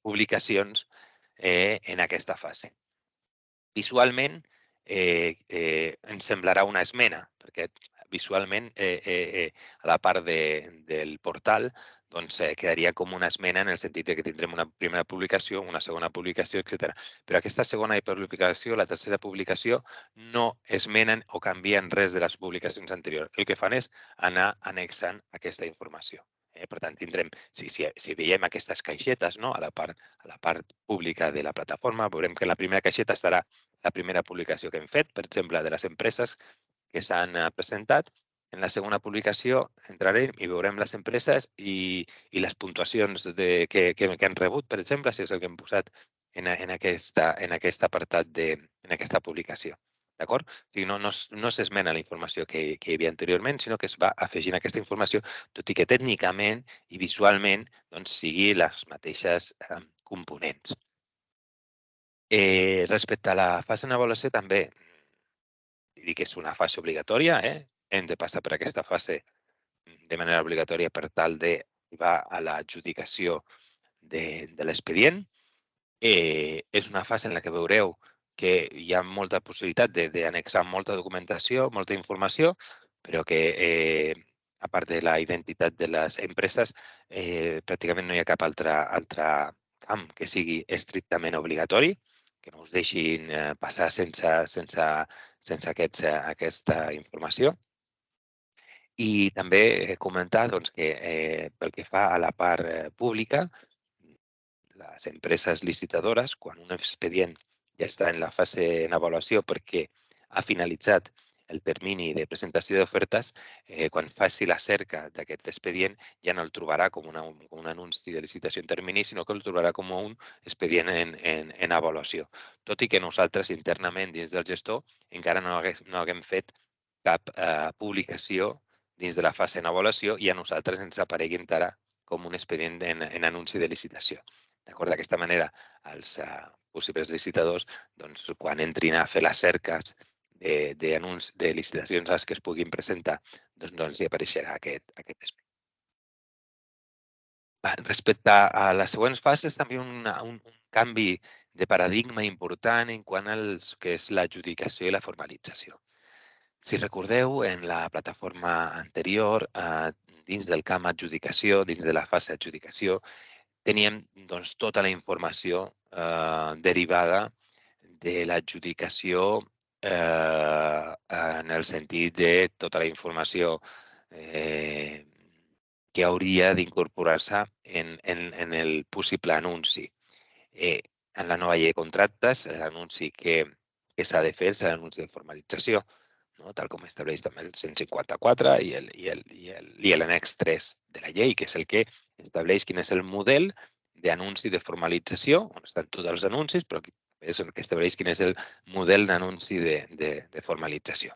publicacions en aquesta fase. Visualment ens semblarà una esmena, perquè visualment a la part del portal doncs, quedaria com una esmena en el sentit que tindrem una primera publicació, una segona publicació, etc. Però aquesta segona publicació, la tercera publicació, no esmenen o canvien res de les publicacions anteriors. El que fan és anar annexant aquesta informació. Per tant, tindrem, si veiem aquestes caixetes a la part pública de la plataforma, veurem que en la primera caixeta estarà la primera publicació que hem fet, per exemple, de les empreses que s'han presentat. En la segona publicació entrarem i veurem les empreses i les puntuacions que han rebut, per exemple, si és el que hem posat en aquest apartat en aquesta publicació. D'acord? O sigui, no s'esmena la informació que hi havia anteriorment, sinó que es va afegint aquesta informació, tot i que tècnicament i visualment sigui les mateixes components. Respecte a la fase d'avaluació, també dir que és una fase obligatòria. Hem de passar per aquesta fase de manera obligatòria per tal d'arribar a l'adjudicació de l'expedient. És una fase en la que veureu que hi ha molta possibilitat d'annexar molta documentació, molta informació, però que, a part de la identitat de les empreses, pràcticament no hi ha cap altre camp que sigui estrictament obligatori, que no us deixin passar sense aquesta informació. I també comentar que pel que fa a la part pública, les empreses licitadores, quan un expedient ja està en la fase d'avaluació perquè ha finalitzat el termini de presentació d'ofertes, quan faci la cerca d'aquest expedient ja no el trobarà com un anunci de licitació en termini, sinó que el trobarà com un expedient en avaluació. Tot i que nosaltres internament dins del gestor encara no haguem fet cap publicació dins de la fase d'avaluació i a nosaltres ens aparegui encara com un expedient en anunci de licitació. D'acord? D'aquesta manera, els possibles licitadors, quan entrin a fer les cerques de licitacions a les que es puguin presentar, no els hi apareixerà aquest expedient. Respecte a les següents fases, també un canvi de paradigma important en quant al que és l'adjudicació i la formalització. Si recordeu, en la plataforma anterior, dins del camp adjudicació, dins de la fase adjudicació, teníem tota la informació derivada de l'adjudicació en el sentit de tota la informació que hauria d'incorporar-se en el possible anunci. En la nova llei de contractes, l'anunci que s'ha de fer és l'anunci de formalització, tal com estableix també el 154 i l'annex 3 de la llei, que és el que estableix quin és el model d'anunci de formalització, on estan tots els anuncis, però és el que estableix quin és el model d'anunci de formalització.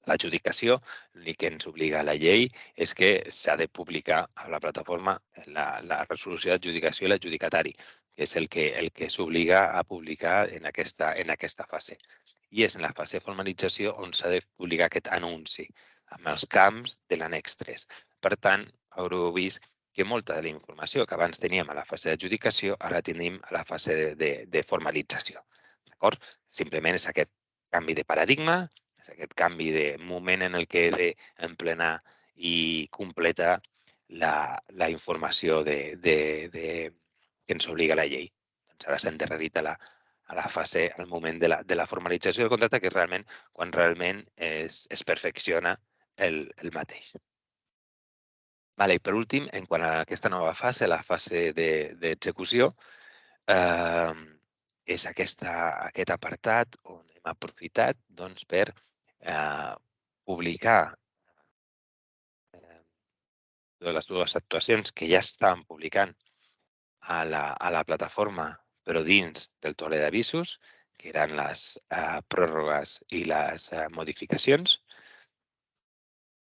L'adjudicació, l'únic que ens obliga a la llei és que s'ha de publicar a la plataforma la resolució d'adjudicació i l'adjudicatari, que és el que s'obliga a publicar en aquesta fase. I és en la fase de formalització on s'ha de publicar aquest anunci, amb els camps de l'annex 3. Per tant, haureu vist que molta de la informació que abans teníem a la fase d'adjudicació ara tenim a la fase de formalització. D'acord? Simplement és aquest canvi de paradigma, és aquest canvi de moment en el que he d'emplenar i completar la informació que ens obliga la llei. Ara s'ha endarrerit a la fase, al moment de la formalització del contracte, que és realment quan realment es perfecciona el mateix. I per últim, en quant a aquesta nova fase, la fase d'execució, és aquest apartat on hem aprofitat per publicar les dues actuacions que ja estaven publicant a la plataforma, però dins del tauler d'avisos, que eren les pròrrogues i les modificacions,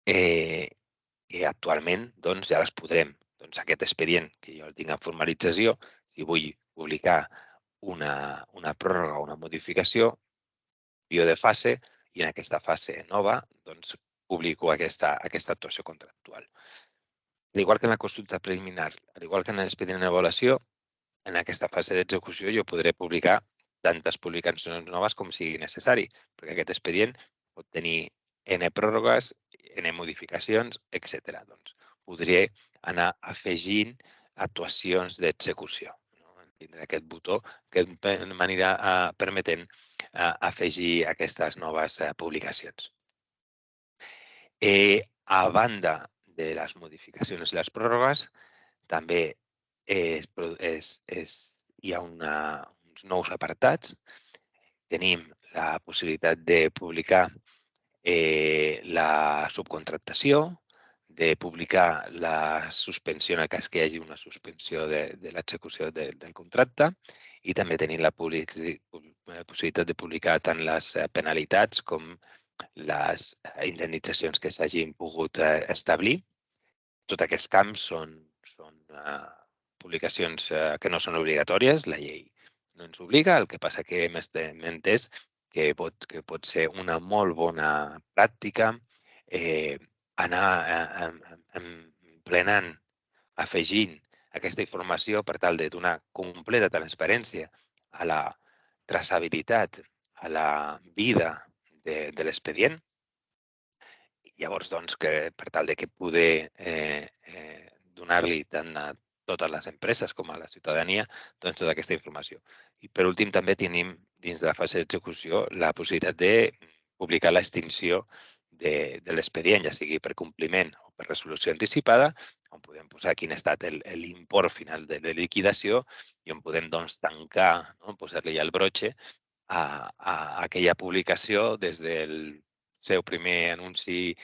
que actualment ja les podrem. Aquest expedient que jo el tinc en formalització, si vull publicar una pròrroga o una modificació, envio de fase i en aquesta fase nova publico aquesta actuació contractual. Al igual que en la consulta preliminar, al igual que en l'expedient d'avaluació, en aquesta fase d'execució jo podré publicar tantes publicacions noves com sigui necessari, perquè aquest expedient pot tenir N pròrrogues, N modificacions, etc. Podré anar afegint actuacions d'execució. Tindré aquest botó que m'anirà permetent afegir aquestes noves publicacions. A banda de les modificacions i les pròrrogues. També hi ha uns nous apartats. Tenim la possibilitat de publicar la subcontractació, de publicar la suspensió en el cas que hi hagi una suspensió de l'execució del contracte i també tenim la possibilitat de publicar tant les penalitats com les indemnitzacions que s'hagin pogut establir. Tots aquests camps són publicacions que no són obligatòries, la llei no ens obliga, el que passa que hem entès que pot ser una molt bona pràctica anar emplenant, afegint aquesta informació per tal de donar completa transparència a la traçabilitat, a la vida de l'expedient. Llavors, doncs, per tal de que poder donar-li tant a totes les empreses com a la ciutadania doncs, tota aquesta informació. I per últim, també tenim dins de la fase d'execució la possibilitat de publicar l'extinció de l'expedient, ja sigui per compliment o per resolució anticipada, on podem posar quin ha estat l'import final de liquidació i on podem doncs, tancar, no? Posar-li el brotxe a aquella publicació des del seu primer anunci,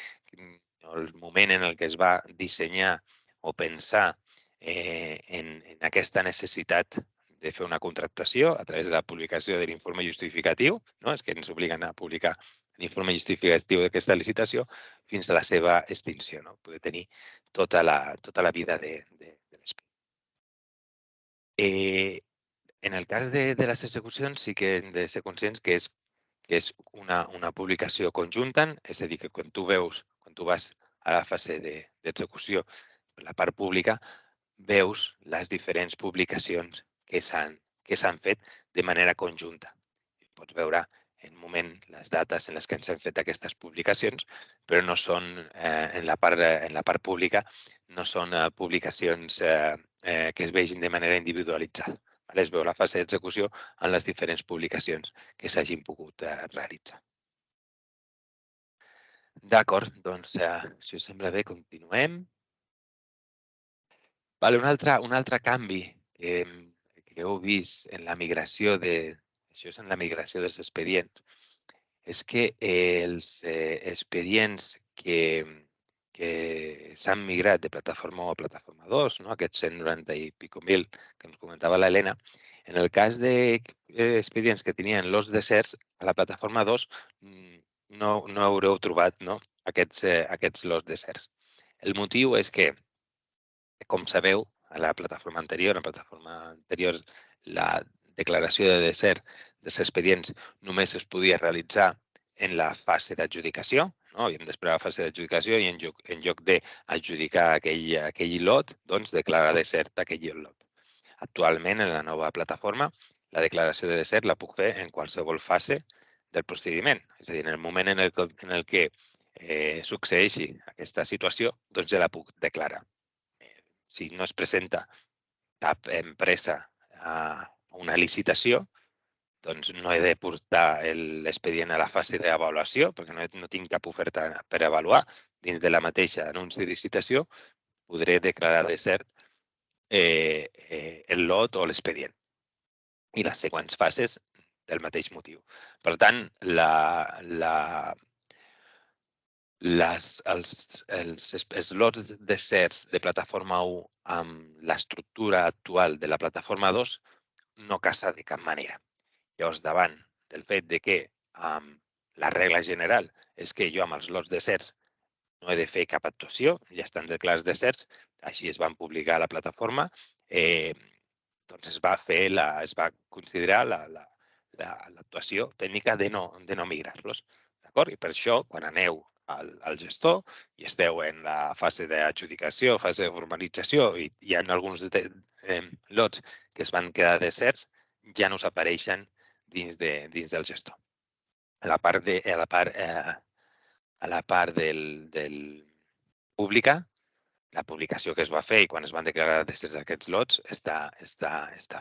el moment en el que es va dissenyar o pensar en aquesta necessitat de fer una contractació a través de la publicació de l'informe justificatiu, no? És que ens obliguen a publicar l'informe justificatiu d'aquesta licitació fins a la seva extinció, no? Poder tenir tota la vida de l'expedient. En el cas de les execucions sí que hem de ser conscients que és una publicació conjunta, és a dir, que quan tu vas a la fase d'execució per la part pública, veus les diferents publicacions que s'han fet de manera conjunta. Pots veure en un moment les dates en les que s'han fet aquestes publicacions, però no són, en la part pública, no són publicacions que es vegin de manera individualitzada. Es veu la fase d'execució en les diferents publicacions que s'hagin pogut realitzar. D'acord, doncs, si us sembla bé, continuem. Un altre canvi que heu vist en la migració això és en la migració dels expedients, és que els expedients que s'han migrat de plataforma 1 a plataforma 2, no? Aquests 190 i pico mil que ens comentava l'Helena, en el cas d'expedients que tenien lots deserts, a la plataforma 2 no haureu trobat, no? Aquests lots deserts. El motiu és que, com sabeu, a la plataforma anterior, la declaració de desert dels expedients només es podia realitzar en la fase d'adjudicació. No? Havíem d'esperar la fase d'adjudicació i en lloc d'adjudicar aquell lot, doncs declarar desert aquell lot. Actualment, en la nova plataforma, la declaració de desert la puc fer en qualsevol fase del procediment. És a dir, en el moment en el que succeeixi aquesta situació, doncs ja la puc declarar. Si no es presenta cap empresa a una licitació, doncs no he de portar l'expedient a la fase d'avaluació, perquè no tinc cap oferta per avaluar. Dins de la mateixa anunci de licitació podré declarar desert el lot o l'expedient i les següents fases del mateix motiu. Per tant, els lots deserts de plataforma 1 amb l'estructura actual de la plataforma 2 no casa de cap manera. Llavors, davant del fet de que la regla general és que jo amb els lots deserts no he de fer cap actuació, ja estan declarats deserts, així es van publicar a la plataforma, doncs es va considerar l'actuació tècnica de no migrar-los. I per això, quan aneu al gestor i esteu en la fase d'adjudicació, fase de formalització i hi ha alguns lots que es van quedar deserts, ja no us apareixen dins del gestor. A la part del pública, la publicació que es va fer i quan es van declarar deserts aquests lots està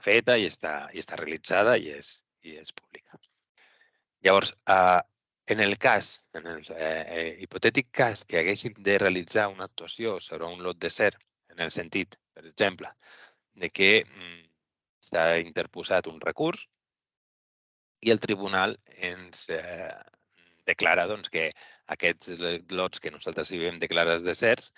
feta i està realitzada i és pública. Llavors, En el hipotètic cas que haguéssim de realitzar una actuació sobre un lot de SER, en el sentit, per exemple, de que s'ha interposat un recurs i el tribunal ens declara que aquests lots que nosaltres hi vam declarar de certs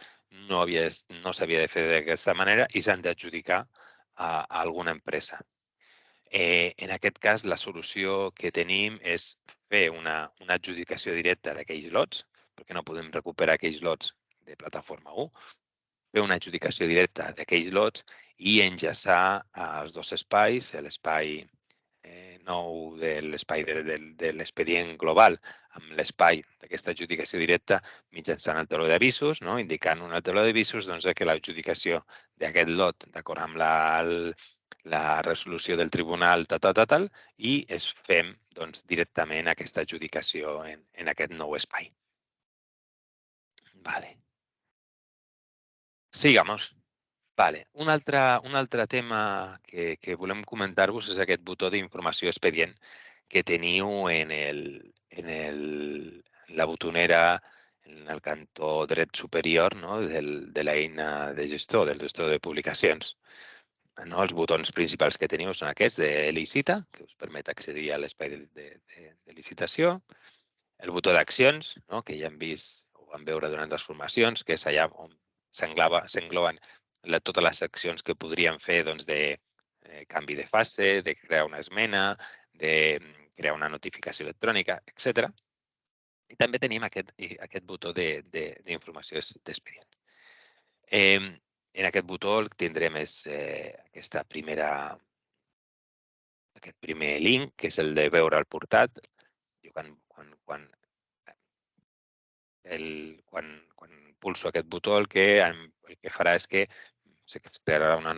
no s'havia de fer d'aquesta manera i s'han d'adjudicar a alguna empresa. En aquest cas, la solució que tenim és fer una adjudicació directa d'aquells lots, perquè no podem recuperar aquells lots de plataforma 1, fer una adjudicació directa d'aquells lots i enllaçar els dos espais, l'espai nou de l'espai de l'expedient global amb l'espai d'aquesta adjudicació directa mitjançant el tauló d'avisos, no? Indicant un tauló d'avisos que l'adjudicació d'aquest lot, d'acord amb la resolució del tribunal, tal, i fem directament aquesta adjudicació en aquest nou espai. Vale. Sigamos. Vale. Un altre tema que volem comentar-vos és aquest botó d'informació expedient que teniu en la botonera en el cantó dret superior, no? de l'eina de gestor, del gestor de publicacions. No? Els botons principals que teniu són aquests de licita, que us permet accedir a l'espai de licitació, el botó d'accions, no? Que ja hem vist o vam veure durant les formacions, que és allà on s'engloben totes les accions que podríem fer de canvi de fase, de crear una esmena, de crear una notificació electrònica, etc. I també tenim aquest botó d'informació d'expedient. En aquest botó tindrem aquest primer link, que és el de veure el portat. Jo quan pulso aquest botó el que farà és que es crearà una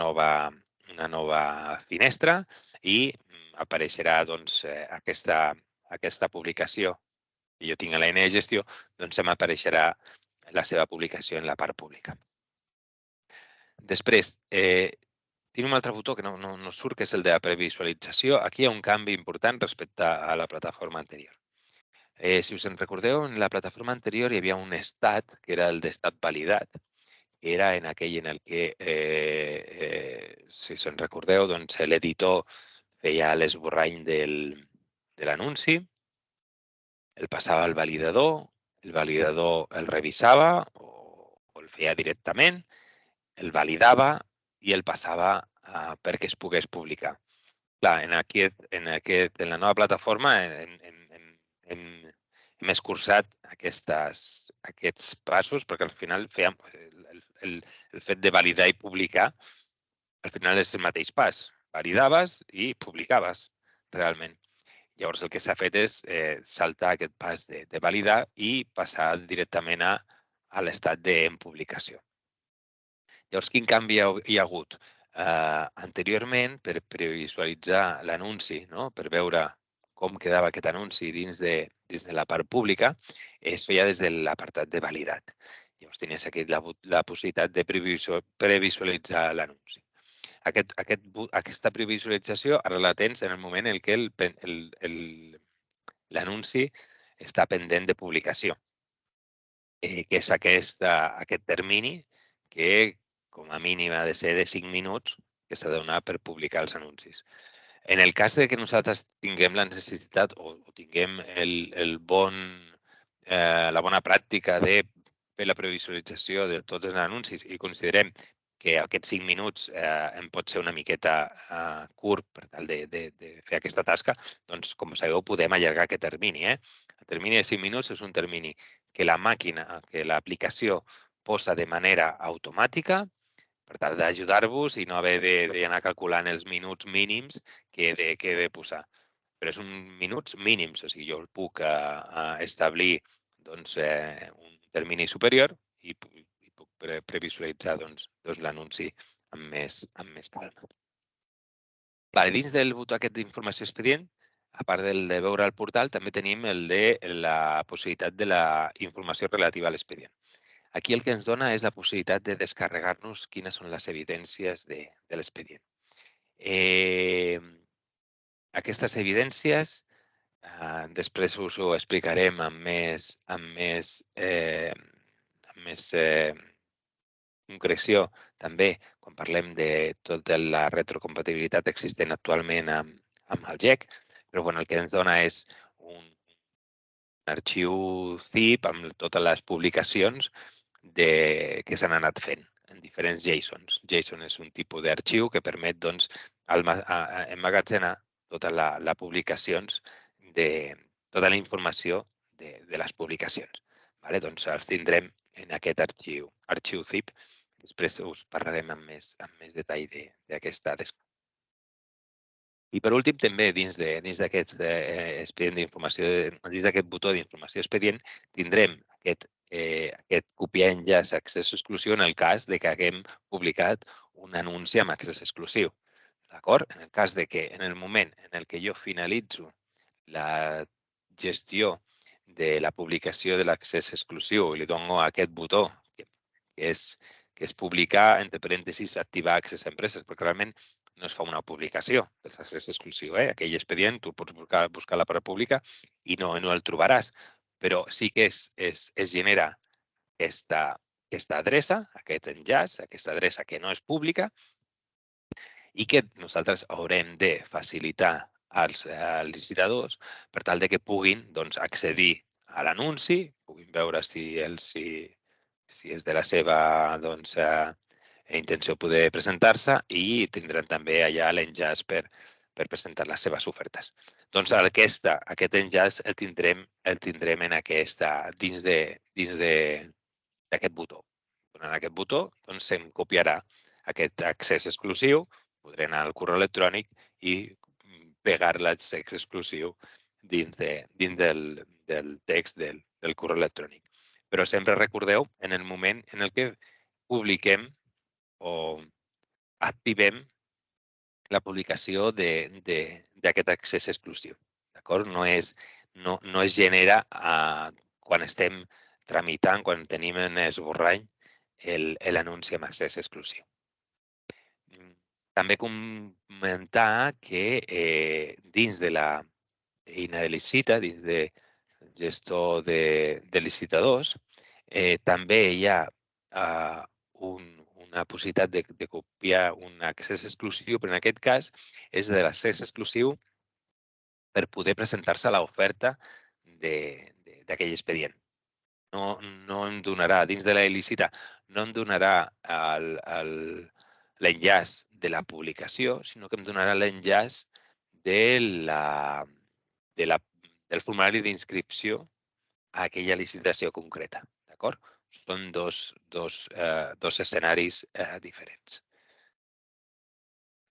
nova finestra i apareixerà aquesta publicació que jo tinc a l'eina de gestió, m'apareixerà la seva publicació en la part pública. Després, tinc un altre botó que no surt, que és el de la previsualització. Aquí hi ha un canvi important respecte a la plataforma anterior. Si us en recordeu, en la plataforma anterior hi havia un estat, que era el d'estat validat, que era en aquell en el que, si us en recordeu, l'editor feia l'esborrany de l'anunci, el passava al validador, el validador el revisava o el feia directament, el validava i el passava perquè es pogués publicar. Clar, en la nova plataforma hem escurçat aquests passos perquè al final fèiem el fet de validar i publicar, al final és el mateix pas. Validaves i publicaves realment. Llavors el que s'ha fet és saltar aquest pas de validar i passar directament a l'estat en publicació. Llavors, quin canvi hi ha hagut? Anteriorment, per previsualitzar l'anunci, no? Per veure com quedava aquest anunci dins de la part pública, es feia des de l'apartat de validat. Llavors tenies aquí la possibilitat de previsualitzar l'anunci. Aquesta previsualització ara la tens en el moment en què l'anunci està pendent de publicació, que és aquest termini que com a mínim ha de ser de 5 minuts que s'ha de donar per publicar els anuncis. En el cas de que nosaltres tinguem la necessitat o tinguem la bona pràctica de fer la previsualització de tots els anuncis i considerem que aquests 5 minuts em pot ser una miqueta curt per tal de fer aquesta tasca, doncs, com sabeu, podem allargar aquest termini. El termini de 5 minuts és un termini que la màquina, que l'aplicació posa de manera automàtica per tal d'ajudar-vos i no haver d'anar calculant els minuts mínims que he de posar. Però és un minuts mínims, o sigui, jo el puc establir un termini superior i puc previsualitzar l'anunci amb més calma. Dins del botó aquest d'informació expedient, a part del de veure el portal, també tenim el de la possibilitat de la informació relativa a l'expedient. Aquí el que ens dona és la possibilitat de descarregar-nos quines són les evidències de l'expedient. Aquestes evidències Després us ho explicarem amb més concreció també quan parlem de tota la retrocompatibilitat existent actualment amb el GEC, però bueno, el que ens dona és un arxiu zip amb totes les publicacions que s'han anat fent en diferents JSONs. JSON és un tipus d'arxiu que permet doncs, emmagatzenar totes les publicacions de tota la informació de les publicacions. Vale? Doncs els tindrem en aquest arxiu zip. Després us parlarem amb més detall d'aquesta descompte. I per últim, també dins d'aquest expedient d'informació, dins d'aquest botó d'informació expedient, tindrem aquest copiar enllaç accés exclusiu en el cas de que haguem publicat un anunci amb accés exclusiu. D'acord? En el cas de que en el moment en el que jo finalitzo la gestió de la publicació de l'accés exclusiu i li dono a aquest botó, que és publicar, entre parèntesis, activar accés a empreses, perquè realment no es fa una publicació dels accés exclusiu. Aquell expedient tu pots buscar la part pública i no el trobaràs, però sí que es genera aquesta adreça, aquest enllaç, aquesta adreça que no és pública i que nosaltres haurem de facilitar als licitadors per tal de que puguin doncs, accedir a l'anunci, puguin veure si és de la seva doncs, intenció poder presentar-se i tindran també allà l'enllaç per presentar les seves ofertes. Doncs aquest enllaç el tindrem en dins d'aquest botó. En aquest botó doncs, se'm copiarà aquest accés exclusiu, podré anar al correu electrònic i pegar l'accés exclusiu dins del text del correu electrònic. Però sempre recordeu en el moment en el que publiquem o activem la publicació d'aquest accés exclusiu. D'acord? No es genera quan estem tramitant, quan tenim en esborrany l'anunci amb accés exclusiu. També comentar que dins de la eina de licita, dins de gestor de licitadors, també hi ha una possibilitat de copiar un accés exclusiu, però en aquest cas és de l'accés exclusiu per poder presentar-se a l'oferta d'aquell expedient. No em donarà, dins de la il·lícita, no em donarà l'enllaç de la publicació, sinó que em donarà l'enllaç del formulari d'inscripció a aquella licitació concreta. D'acord? Són dos escenaris diferents.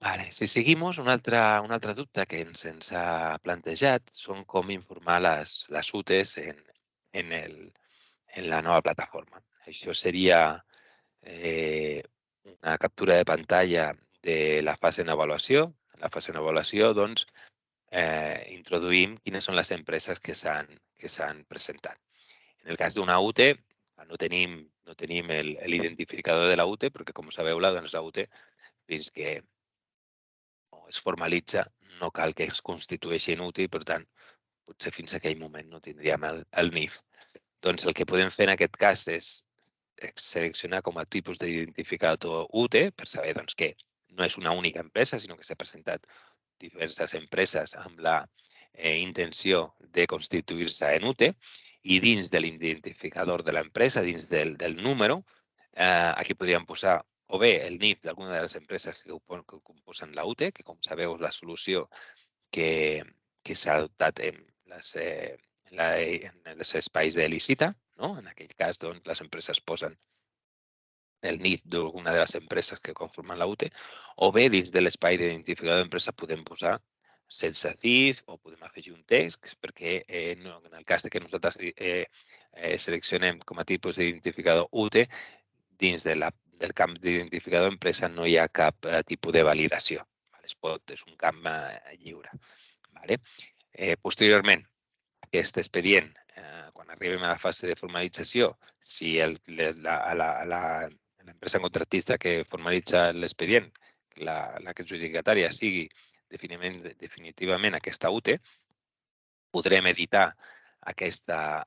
Vale. Si seguimos, un altre dubte que ens ha plantejat són com informar les UTEs en la nova plataforma. Això seria una captura de pantalla de la fase d'avaluació. En la fase d'avaluació, doncs, introduïm quines són les empreses que s'han presentat. En el cas d'una UTE, no tenim l'identificador de la UTE, perquè, com sabeu, la UTE, fins que es formalitza, no cal que es constitueixi en UTE i, per tant, potser fins a aquell moment no tindríem el NIF. Doncs el que podem fer en aquest cas és seleccionar com a tipus d'identificador UTE per saber doncs, que no és una única empresa, sinó que s'ha presentat diverses empreses amb la intenció de constituir-se en UTE i dins de l'identificador de l'empresa, dins del número, aquí podríem posar o bé el NIF d'alguna de les empreses que composen la UTE, que com sabeu és la solució que s'ha adoptat en els espais de licita. No? En aquell cas, doncs, les empreses posen el NIF d'alguna de les empreses que conformen la UTE, o bé dins de l'espai d'identificador d'empresa podem posar sense CIF o podem afegir un text perquè en el cas que nosaltres seleccionem com a tipus d'identificador UTE, dins del camp d'identificador empresa no hi ha cap tipus de validació. És un camp lliure. Posteriorment, aquest expedient, quan arribem a la fase de formalització, si l'empresa contractista que formalitza l'expedient, la que és adjudicatària, sigui definitivament aquesta UTE, podrem editar aquesta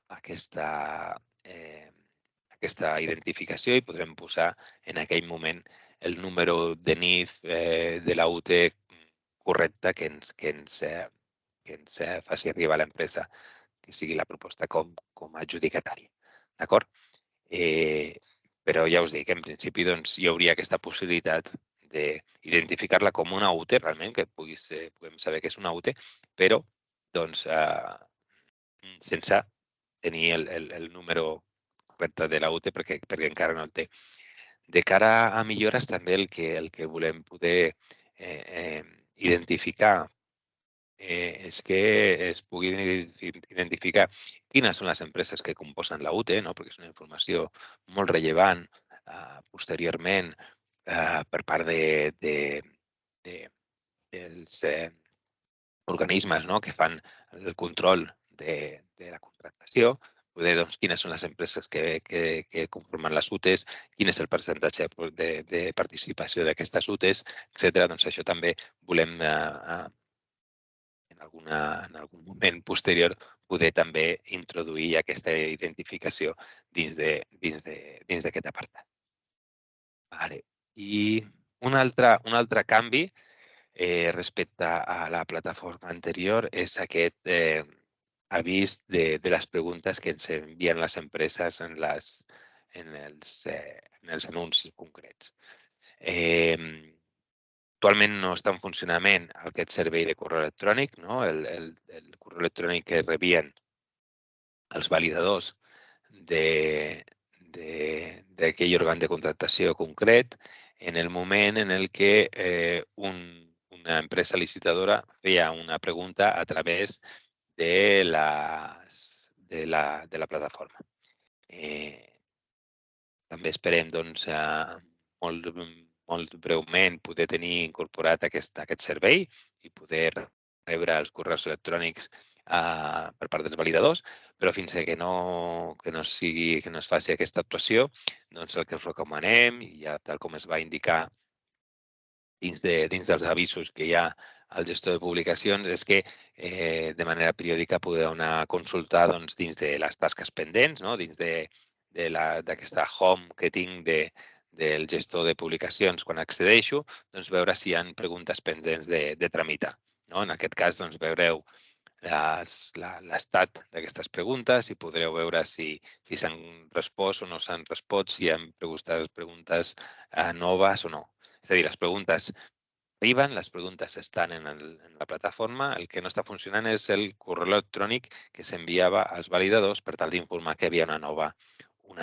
identificació i podrem posar en aquell moment el número de NIF de la UT correcte que ens faci arribar a l'empresa, que sigui la proposta com a adjudicatari. D'acord? Però ja us dic, en principi doncs, hi hauria aquesta possibilitat d'identificar-la com una UT, realment, que puguem saber que és una UT, però doncs, sense tenir el número correcte de la UT perquè encara no el té. De cara a millores, també el que volem poder identificar és que es pugui identificar quines són les empreses que composen la UT, no? Perquè és una informació molt rellevant posteriorment per part dels organismes, no? Que fan el control de la contractació, poder doncs, quines són les empreses que conformen les UTEs, quin és el percentatge de participació d'aquestes UTEs, etc. Doncs això també volem en algun moment posterior poder també introduir aquesta identificació dins d'aquest apartat. Vale. I un altre canvi respecte a la plataforma anterior és aquest avís de les preguntes que ens envien les empreses en els anuncis concrets. Actualment no està en funcionament aquest servei de correu electrònic, no? El correu electrònic que rebien els validadors d'aquell òrgan de contractació concret en el moment en el que una empresa licitadora feia una pregunta a través de la plataforma. També esperem doncs, molt breument poder tenir incorporat aquest servei i poder rebre els correus electrònics per part dels validadors, però fins que no es faci aquesta actuació, doncs el que us recomanem, i ja tal com es va indicar dins dels avisos que hi ha al gestor de publicacions, és que de manera periòdica podeu anar a consultar doncs, dins de les tasques pendents, no? Dins d'aquesta home que tinc del gestor de publicacions quan accedeixo, doncs veure si hi ha preguntes pendents de tramitar. No? En aquest cas, doncs, veureu l'estat d'aquestes preguntes i podreu veure si s'han respost o no s'han respost, si hi ha preguntes noves o no. És a dir, les preguntes arriben, les preguntes estan en la plataforma, el que no està funcionant és el correu electrònic que s'enviava als validadors per tal d'informar que hi havia una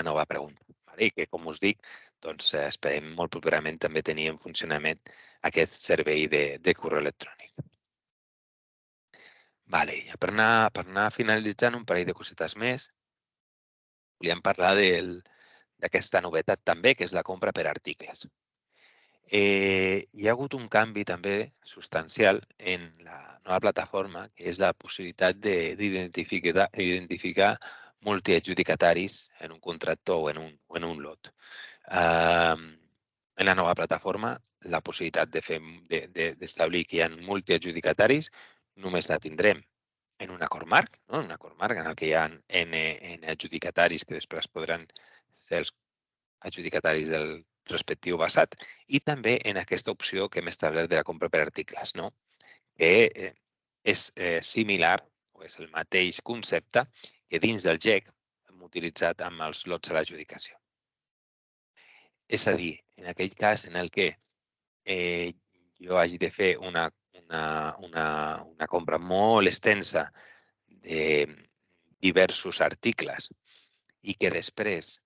nova pregunta. I que, com us dic, doncs, esperem molt properament també tenir en funcionament aquest servei de correu electrònic. Vale, ja per anar finalitzant un parell de cosetes més, volíem parlar d'aquesta novetat també, que és la compra per articles. Hi ha hagut un canvi també substancial en la nova plataforma, que és la possibilitat d'identificar multiadjudicataris en un contracte o en un lot. En la nova plataforma, la possibilitat d'establir que hi ha multiadjudicataris només la tindrem en un acord marc, no? En un acord marc en el que hi ha N adjudicataris que després podran ser els adjudicataris del respectiu basat i també en aquesta opció que hem establert de la compra per articles, no? Que és similar o és el mateix concepte que dins del GEC hem utilitzat amb els lots a l'adjudicació. És a dir, en aquell cas en el que jo hagi de fer una compra molt extensa de diversos articles i que després,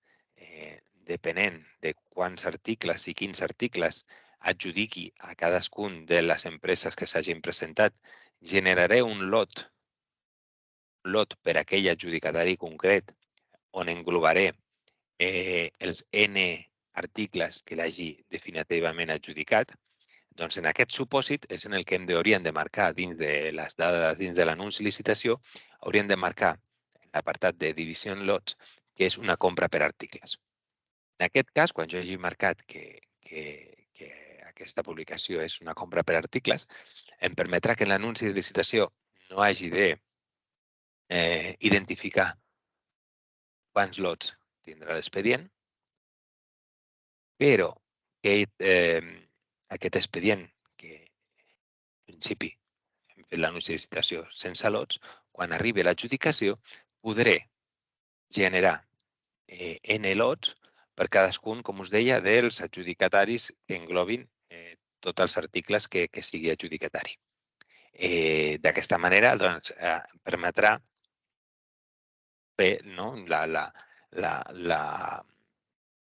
depenent de quants articles i quins articles adjudiqui a cadascun de les empreses que s'hagin presentat, generaré un lot per aquell adjudicatari concret on englobaré els N articles que l'hagi definitivament adjudicat. Doncs en aquest supòsit és en el que hauríem de marcar dins de les dades, dins de l'anunci i licitació, hauríem de marcar l'apartat de divisió en lots, que és una compra per articles. En aquest cas, quan jo hagi marcat que aquesta publicació és una compra per articles, em permetrà que en l'anunci de licitació no hagi de identificar quants lots tindrà l'expedient, però aquest expedient, que en principi hem fet l'anunci de licitació sense lots, quan arribi a l'adjudicació podré generar N lots per cadascun, com us deia, dels adjudicataris que englobin tots els articles que sigui adjudicatari. D'aquesta manera doncs, permetrà fer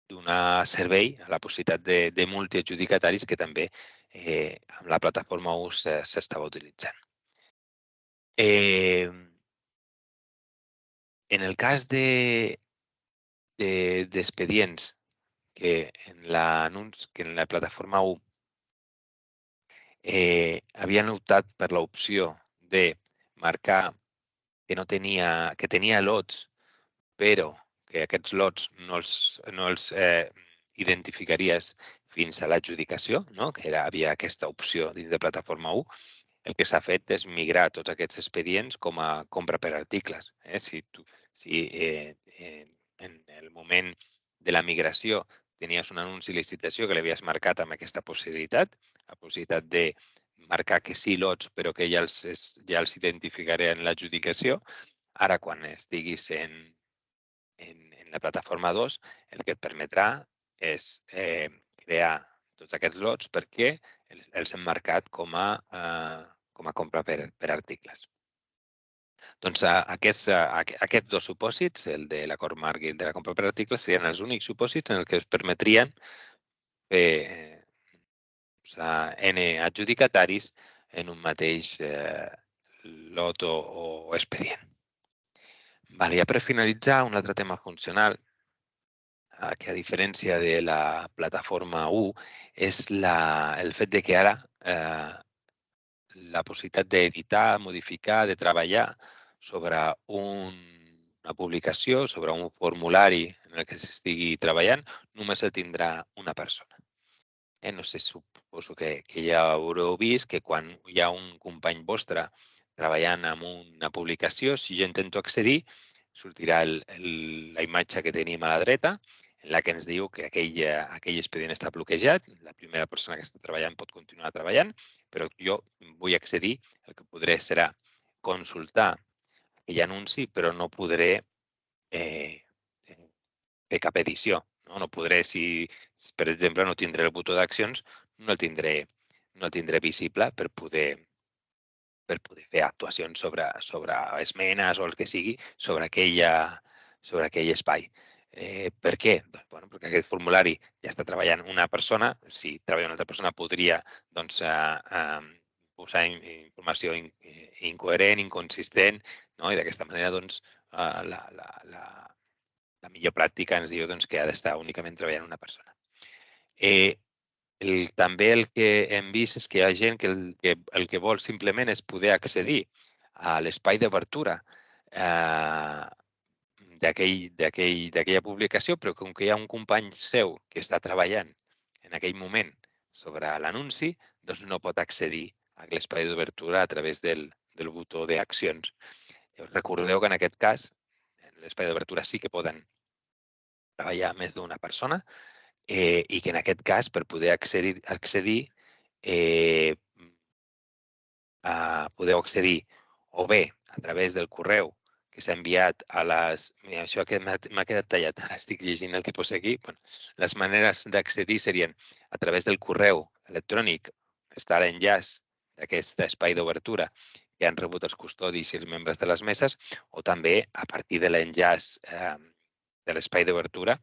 donar servei a la possibilitat de multiadjudicataris que també amb la plataforma U s'estava utilitzant. En el cas d'expedients que en la plataforma U havien optat per l'opció de marcar que tenia lots, però que aquests lots no els identificaries fins a l'adjudicació, no? Que havia aquesta opció dins de plataforma U. El que s'ha fet és migrar tots aquests expedients com a compra per articles. Si en el moment de la migració tenies un anunci de licitació que l'havies marcat amb aquesta possibilitat, la possibilitat de marcar que sí lots, però que ja els identificaré en l'adjudicació, ara quan estiguis en la plataforma 2, el que et permetrà és crear tots aquests lots perquè els hem marcat com a compra per articles. Doncs aquests dos supòsits, el de l'acord marc i el de la compra per articles, serien els únics supòsits en els que es permetrien usar N adjudicataris en un mateix lot o expedient. Vale, ja per finalitzar, un altre tema funcional que a diferència de la plataforma U és el fet de que ara la possibilitat d'editar, modificar, de treballar sobre una publicació, sobre un formulari en el que s'estigui treballant, només el tindrà una persona. No sé, suposo que ja haureu vist que quan hi ha un company vostre treballant en una publicació, si jo intento accedir, sortirà la imatge que tenim a la dreta, en la que ens diu que aquell expedient està bloquejat, la primera persona que està treballant pot continuar treballant, però jo vull accedir, el que podré serà consultar aquell anunci, però no podré fer cap edició. No podré, si per exemple no tindré el botó d'accions, no el tindré visible per poder fer actuacions sobre esmenes o el que sigui sobre aquell espai. Per què? Doncs, perquè aquest formulari ja està treballant una persona. Si treballa una altra persona podria posar informació incoherent, inconsistent, no? I d'aquesta manera la millor pràctica ens diu que ha d'estar únicament treballant una persona. També el que hem vist és que hi ha gent que el que vol simplement és poder accedir a l'espai d'obertura d'aquella publicació, però com que hi ha un company seu que està treballant en aquell moment sobre l'anunci, doncs no pot accedir a l'espai d'obertura a través del botó d'accions. Recordeu que en aquest cas, en l'espai d'obertura sí que poden treballar més d'una persona i que en aquest cas, per poder accedir podeu accedir o bé a través del correu que s'ha enviat a les... Mira, això que m'ha quedat tallat, ara estic llegint el que posa aquí. Bueno, les maneres d'accedir serien a través del correu electrònic, està l'enllaç d'aquest espai d'obertura que han rebut els custodis i els membres de les meses, o també a partir de l'enllaç de l'espai d'obertura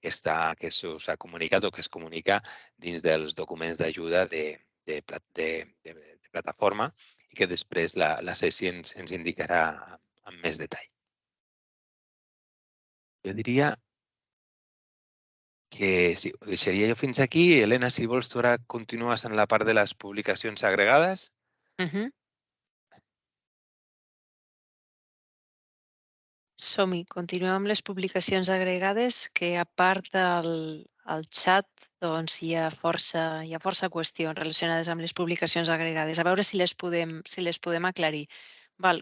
que s'us ha comunicat o que es comunica dins dels documents d'ajuda de plataforma i que després la Ceci ens indicarà amb més detall. Jo diria que sí, ho deixaria jo fins aquí. Helena, si vols, tu ara continues en la part de les publicacions agregades. Som-hi, continuem amb les publicacions agregades, que a part del xat doncs, hi ha força qüestions relacionades amb les publicacions agregades. A veure si les podem aclarir.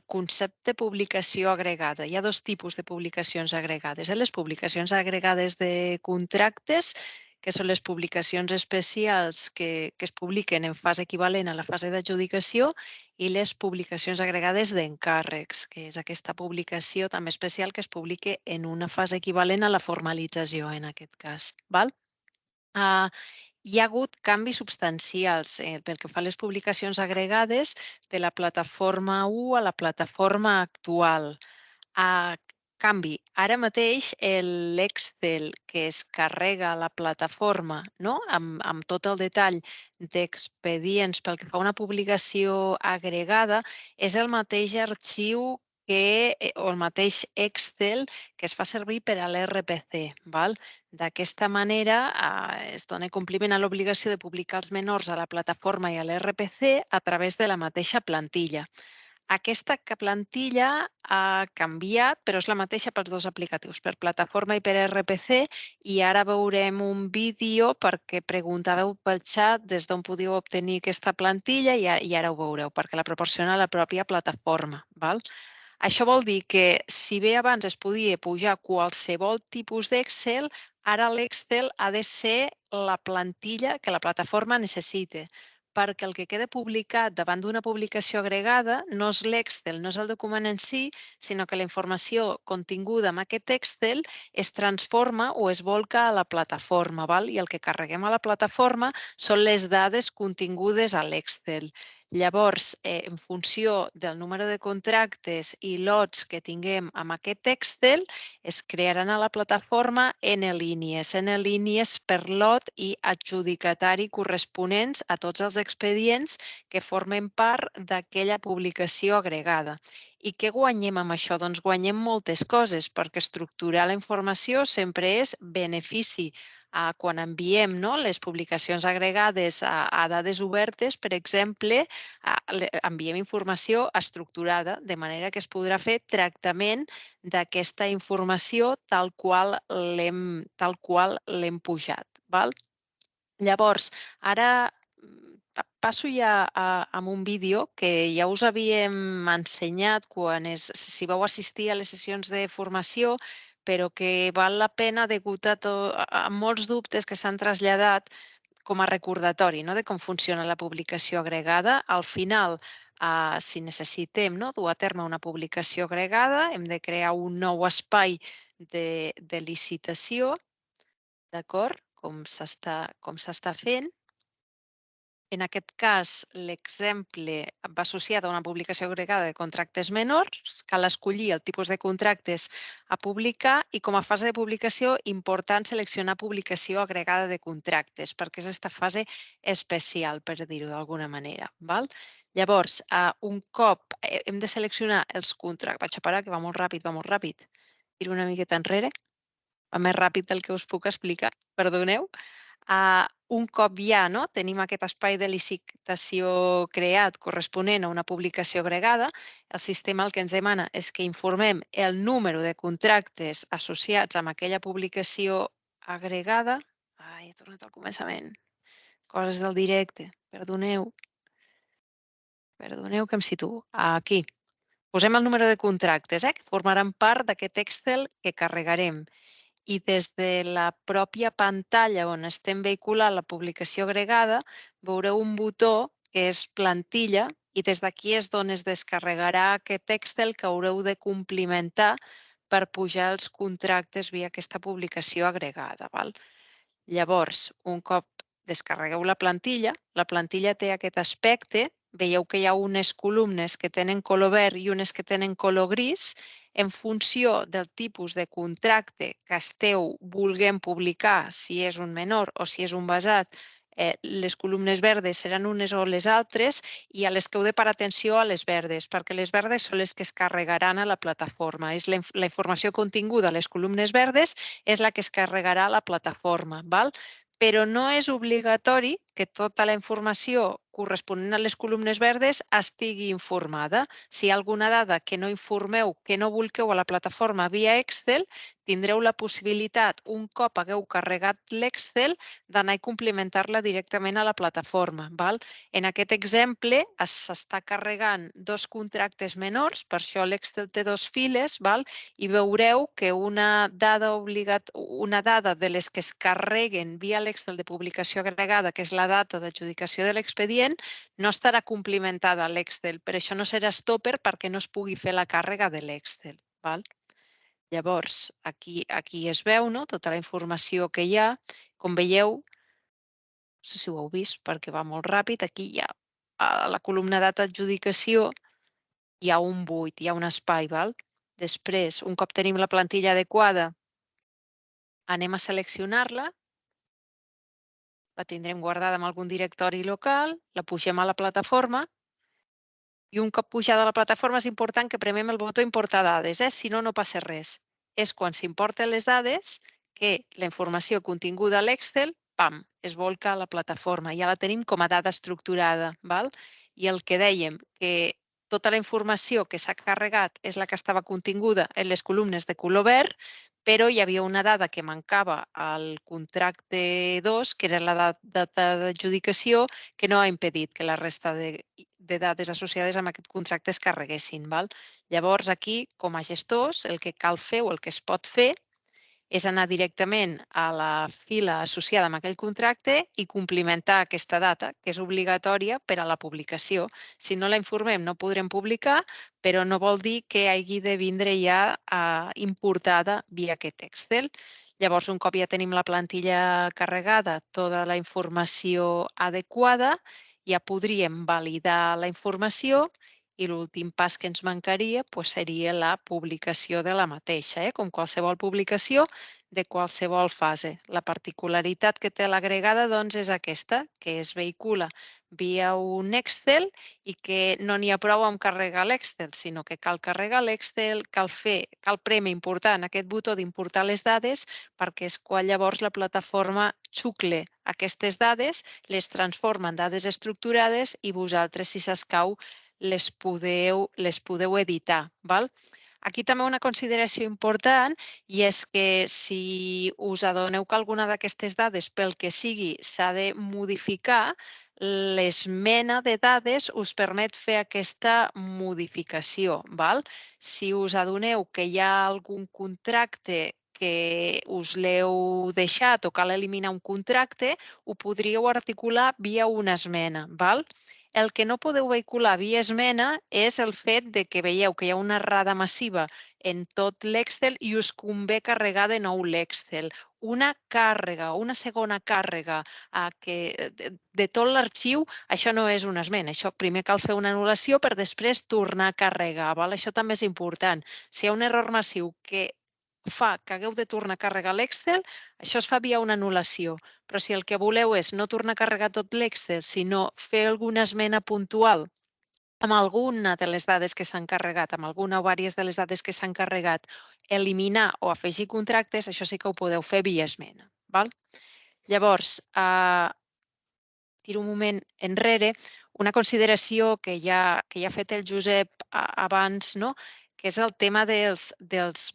Concepte de publicació agregada. Hi ha dos tipus de publicacions agregades. Les publicacions agregades de contractes, que són les publicacions especials que es publiquen en fase equivalent a la fase d'adjudicació, i les publicacions agregades d'encàrrecs, que és aquesta publicació també especial que es publica en una fase equivalent a la formalització, en aquest cas. Hi ha hagut canvis substancials pel que fa a les publicacions agregades de la plataforma 1 a la plataforma actual. Canvi, ara mateix l'Excel que es carrega a la plataforma, amb tot el detall d'expedients pel que fa a una publicació agregada, és el mateix arxiu o el mateix Excel que es fa servir per a l'RPC. D'aquesta manera es dona compliment a l'obligació de publicar els menors a la plataforma i a l'RPC a través de la mateixa plantilla. Aquesta plantilla ha canviat, però és la mateixa pels dos aplicatius, per plataforma i per RPC, i ara veurem un vídeo perquè preguntàveu pel xat des d'on podíeu obtenir aquesta plantilla i ara ho veureu, perquè la proporciona la pròpia plataforma. Això vol dir que si bé abans es podia pujar qualsevol tipus d'Excel, ara l'Excel ha de ser la plantilla que la plataforma necessita, perquè el que queda publicat davant d'una publicació agregada no és l'Excel, no és el document en si, sinó que la informació continguda en aquest Excel es transforma o es volca a la plataforma, i el que carreguem a la plataforma són les dades contingudes a l'Excel. Llavors, en funció del número de contractes i lots que tinguem amb aquest Excel, es crearan a la plataforma N-línies per lot i adjudicatari corresponents a tots els expedients que formen part d'aquella publicació agregada. I què guanyem amb això? Doncs guanyem moltes coses, perquè estructurar la informació sempre és benefici. Quan enviem les publicacions agregades a dades obertes, per exemple, enviem informació estructurada, de manera que es podrà fer tractament d'aquesta informació tal qual l'hem pujat. Llavors, ara passo ja a un vídeo que ja us havíem ensenyat si vau assistir a les sessions de formació, però que val la pena degut a molts dubtes que s'han traslladat com a recordatori de com funciona la publicació agregada. Al final, si necessitem dur a terme una publicació agregada, hem de crear un nou espai de licitació, d'acord? Com s'està fent. En aquest cas, l'exemple va associat a una publicació agregada de contractes menors. Cal escollir el tipus de contractes a publicar i com a fase de publicació, important seleccionar publicació agregada de contractes, perquè és aquesta fase especial, per dir-ho d'alguna manera. Llavors, un cop hem de seleccionar els contractes, vaig a parar que va molt ràpid, tiro una miqueta enrere, va més ràpid del que us puc explicar, perdoneu. Un cop ja tenim aquest espai de licitació creat corresponent a una publicació agregada, el sistema el que ens demana és que informem el número de contractes associats amb aquella publicació agregada. He tornat al començament. Coses del directe. Perdoneu que em situo. Aquí. Posem el número de contractes que formaran part d'aquest Excel que carregarem. I des de la pròpia pantalla on estem vehiculant la publicació agregada, veureu un botó que és plantilla i des d'aquí és d'on es descarregarà aquest Excel que haureu de complimentar per pujar els contractes via aquesta publicació agregada. Llavors, un cop descarregueu la plantilla té aquest aspecte. Veieu que hi ha unes columnes que tenen color verd i unes que tenen color gris. En funció del tipus de contracte que esteu volent publicar, si és un menor o si és un basat, les columnes verdes seran unes o les altres i a les que heu de parar atenció a les verdes, perquè les verdes són les que es carregaran a la plataforma. És la informació continguda a les columnes verdes és la que es carregarà a la plataforma. Però no és obligatori que tota la informació corresponent a les columnes verdes estigui informada. Si hi ha alguna dada que no informeu, que no volqueu a la plataforma via Excel, tindreu la possibilitat, un cop hagueu carregat l'Excel, d'anar i complementar-la directament a la plataforma. En aquest exemple s'està carregant 2 contractes menors, per això l'Excel té 2 files, i veureu que una dada de les que es carreguen via l'Excel de publicació agregada, que és la data d'adjudicació de l'expedient, no estarà complementada a l'Excel. Per això no serà stopper perquè no es pugui fer la càrrega de l'Excel. Llavors, aquí es veu tota la informació que hi ha. Com veieu, no sé si ho heu vist perquè va molt ràpid, aquí hi ha a la columna data adjudicació hi ha un buit, hi ha un espai. Després, un cop tenim la plantilla adequada, anem a seleccionar-la, la tindrem guardada en algun directori local, la pugem a la plataforma i un cop pujada a la plataforma és important que premem el botó importar dades, si no, no passa res. És quan s'importen les dades que la informació continguda a l'Excel, pam, es volca a la plataforma. Ja la tenim com a dada estructurada. I el que dèiem, que tota la informació que s'ha carregat és la que estava continguda en les columnes de color verd, però hi havia una dada que mancava al contracte 2, que era la data d'adjudicació, que no ha impedit que la resta de dades associades amb aquest contracte es carreguessin. Llavors, aquí, com a gestors, el que cal fer o el que es pot fer és anar directament a la fila associada amb aquell contracte i complimentar aquesta data, que és obligatòria per a la publicació. Si no la informem, no podrem publicar, però no vol dir que hagi de vindre ja importada via aquest Excel. Llavors, un cop ja tenim la plantilla carregada, tota la informació adequada, ja podríem validar la informació i l'últim pas que ens mancaria seria la publicació de la mateixa, com qualsevol publicació de qualsevol fase. La particularitat que té l'agregada és aquesta, que es vehicula via un Excel i que no n'hi ha prou amb carregar l'Excel, sinó que cal carregar l'Excel, cal prémer important aquest botó d'importar les dades perquè és quan llavors la plataforma xucle aquestes dades, les transforma en dades estructurades i vosaltres, si s'escau, les podeu editar. Aquí també una consideració important i és que si us adoneu que alguna d'aquestes dades, pel que sigui, s'ha de modificar, l'esmena de dades us permet fer aquesta modificació. Si us adoneu que hi ha algun contracte que us l'heu deixat o cal eliminar un contracte, ho podríeu articular via una esmena. El que no podeu vehicular via esmena és el fet de que veieu que hi ha una errada massiva en tot l'Excel i us convé carregar de nou l'Excel. Una càrrega, una segona càrrega de tot l'arxiu, això no és una esmena. Això primer cal fer una anul·lació per després tornar a carregar. Això també és important. Si hi ha un error massiu que fa que hagueu de tornar a carregar l'Excel, això es fa via una anul·lació. Però si el que voleu és no tornar a carregar tot l'Excel, sinó fer alguna esmena puntual amb alguna de les dades que s'han carregat, amb alguna o diverses de les dades que s'han carregat, eliminar o afegir contractes, això sí que ho podeu fer via esmena. Llavors, tiro un moment enrere, una consideració que ja ha fet el Josep abans, que és el tema dels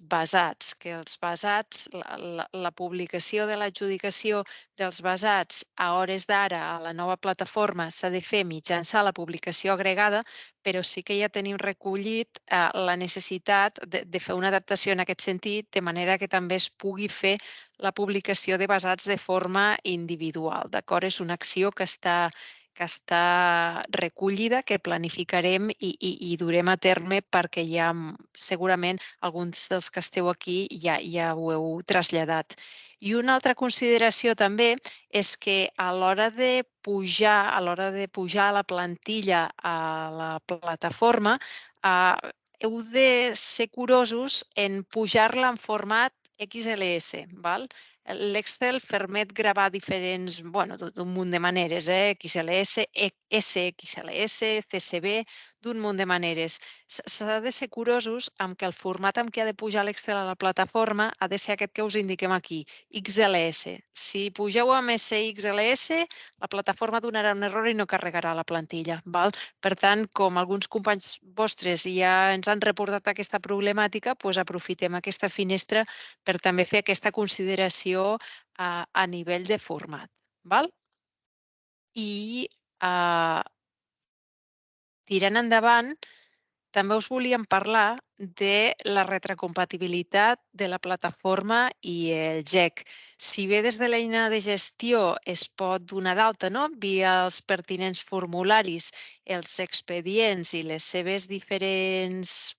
basats, que els basats, la publicació de l'adjudicació dels basats a hores d'ara a la nova plataforma s'ha de fer mitjançant la publicació agregada, però sí que ja tenim recollit la necessitat de fer una adaptació en aquest sentit, de manera que també es pugui fer la publicació de basats de forma individual. És una acció que està recollida, que planificarem i durem a terme perquè ja segurament alguns dels que esteu aquí ja ho heu traslladat. I una altra consideració també és que a l'hora de pujar a la plantilla a la plataforma, heu de ser curosos en pujar-la en format XLS. L'Excel permet gravar d'un munt de maneres, XLS, SXLS, CSV, d'un munt de maneres. S'ha de ser curosos amb que el format amb què ha de pujar l'Excel a la plataforma ha de ser aquest que us indiquem aquí, XLS. Si pugeu amb SXLS, la plataforma donarà un error i no carregarà la plantilla. Val? Per tant, com alguns companys vostres ja ens han reportat aquesta problemàtica, doncs aprofitem aquesta finestra per també fer aquesta consideració a nivell de format. Val? I tirant endavant, també us volíem parlar de la retrocompatibilitat de la plataforma i el GEC. Si bé des de l'eina de gestió es pot donar d'alta, no?, via els pertinents formularis, els expedients i les seves diferents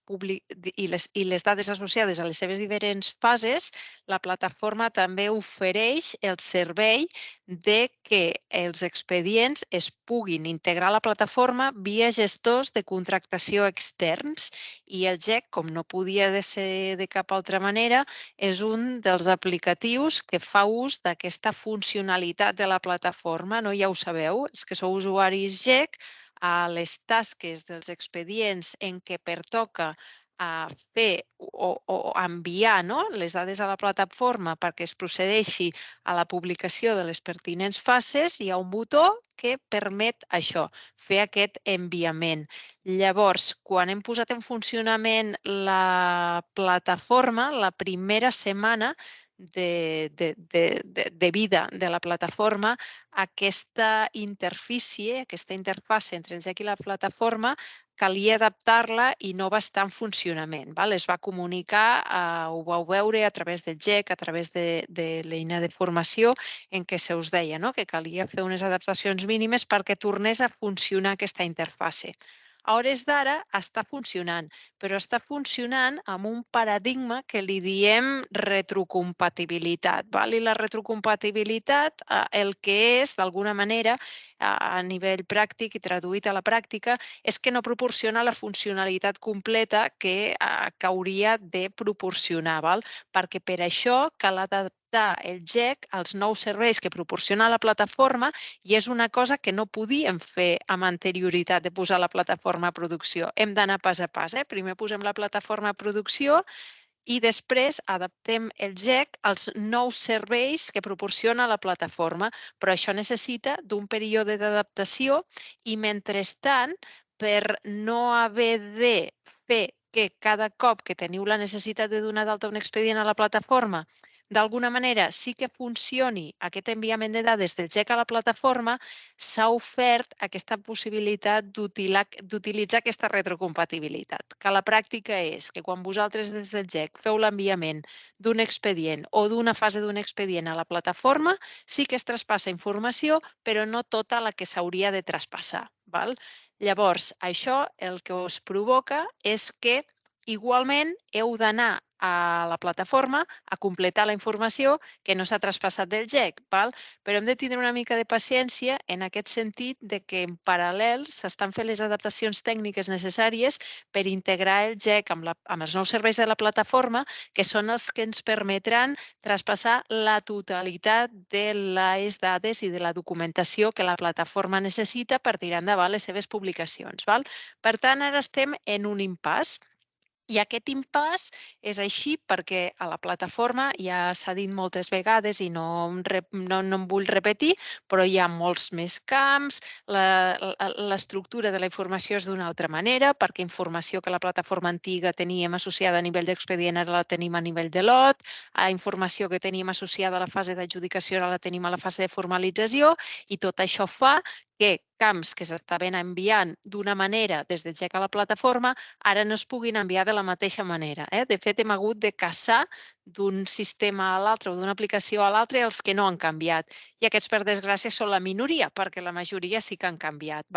i les dades associades a les seves diferents fases, la plataforma també ofereix el servei de que els expedients es puguin integrar a la plataforma via gestors de contractació externs i el GEC, com no podia ser de cap altra manera, és un dels aplicatius que fa ús d'aquesta funcionalitat de la plataforma. No? Ja ho sabeu, els que sou usuaris GEC, a les tasques dels expedients en què pertoca a fer o enviar, no?, les dades a la plataforma perquè es procedeixi a la publicació de les pertinents fases, hi ha un botó que permet això, fer aquest enviament. Llavors, quan hem posat en funcionament la plataforma, la primera setmana de vida de la plataforma, aquesta interfície, aquesta interfàcie entre el GEC i la plataforma, calia adaptar-la i no va estar en funcionament. Es va comunicar, ho vau veure a través del GEC, a través de l'eina de formació, en què se us deia que calia fer unes adaptacions mínimes perquè tornés a funcionar aquesta interfàcie. A hores d'ara està funcionant, però està funcionant amb un paradigma que li diem retrocompatibilitat. I la retrocompatibilitat el que és, d'alguna manera, a nivell pràctic i traduït a la pràctica, és que no proporciona la funcionalitat completa que hauria de proporcionar, perquè per això cal adaptar el GEC als nous serveis que proporciona la plataforma i és una cosa que no podíem fer amb anterioritat de posar la plataforma a producció. Hem d'anar pas a pas. Primer posem la plataforma a producció i després adaptem el GEC als nous serveis que proporciona la plataforma, però això necessita d'un període d'adaptació i, mentrestant, per no haver de fer que cada cop que teniu la necessitat de donar d'alta un expedient a la plataforma, d'alguna manera sí que funcioni aquest enviament de dades del GEC a la plataforma, s'ha ofert aquesta possibilitat d'utilitzar aquesta retrocompatibilitat, que a la pràctica és que quan vosaltres des del GEC feu l'enviament d'un expedient o d'una fase d'un expedient a la plataforma, sí que es traspassa informació, però no tota la que s'hauria de traspassar. Llavors, això el que us provoca és que igualment heu d'anar a la plataforma a completar la informació que no s'ha traspassat del GEC, però hem de tindre una mica de paciència en aquest sentit de que en paral·lel s'estan fent les adaptacions tècniques necessàries per integrar el GEC amb els nous serveis de la plataforma, que són els que ens permetran traspassar la totalitat de les dades i de la documentació que la plataforma necessita per tirar endavant les seves publicacions. Per tant, ara estem en un impàs. I aquest impàs és així perquè a la plataforma ja s'ha dit moltes vegades i no em vull repetir, però hi ha molts més camps, l'estructura de la informació és d'una altra manera, perquè informació que la plataforma antiga teníem associada a nivell d'expedient ara la tenim a nivell de lot, informació que teníem associada a la fase d'adjudicació ara la tenim a la fase de formalització i tot això fa que camps que s'estaven enviant d'una manera des del GEC a la plataforma ara no es puguin enviar de la mateixa manera. De fet, hem hagut de caçar d'un sistema a l'altre o d'una aplicació a l'altra els que no han canviat. I aquests, per desgràcia, són la minoria, perquè la majoria sí que han canviat.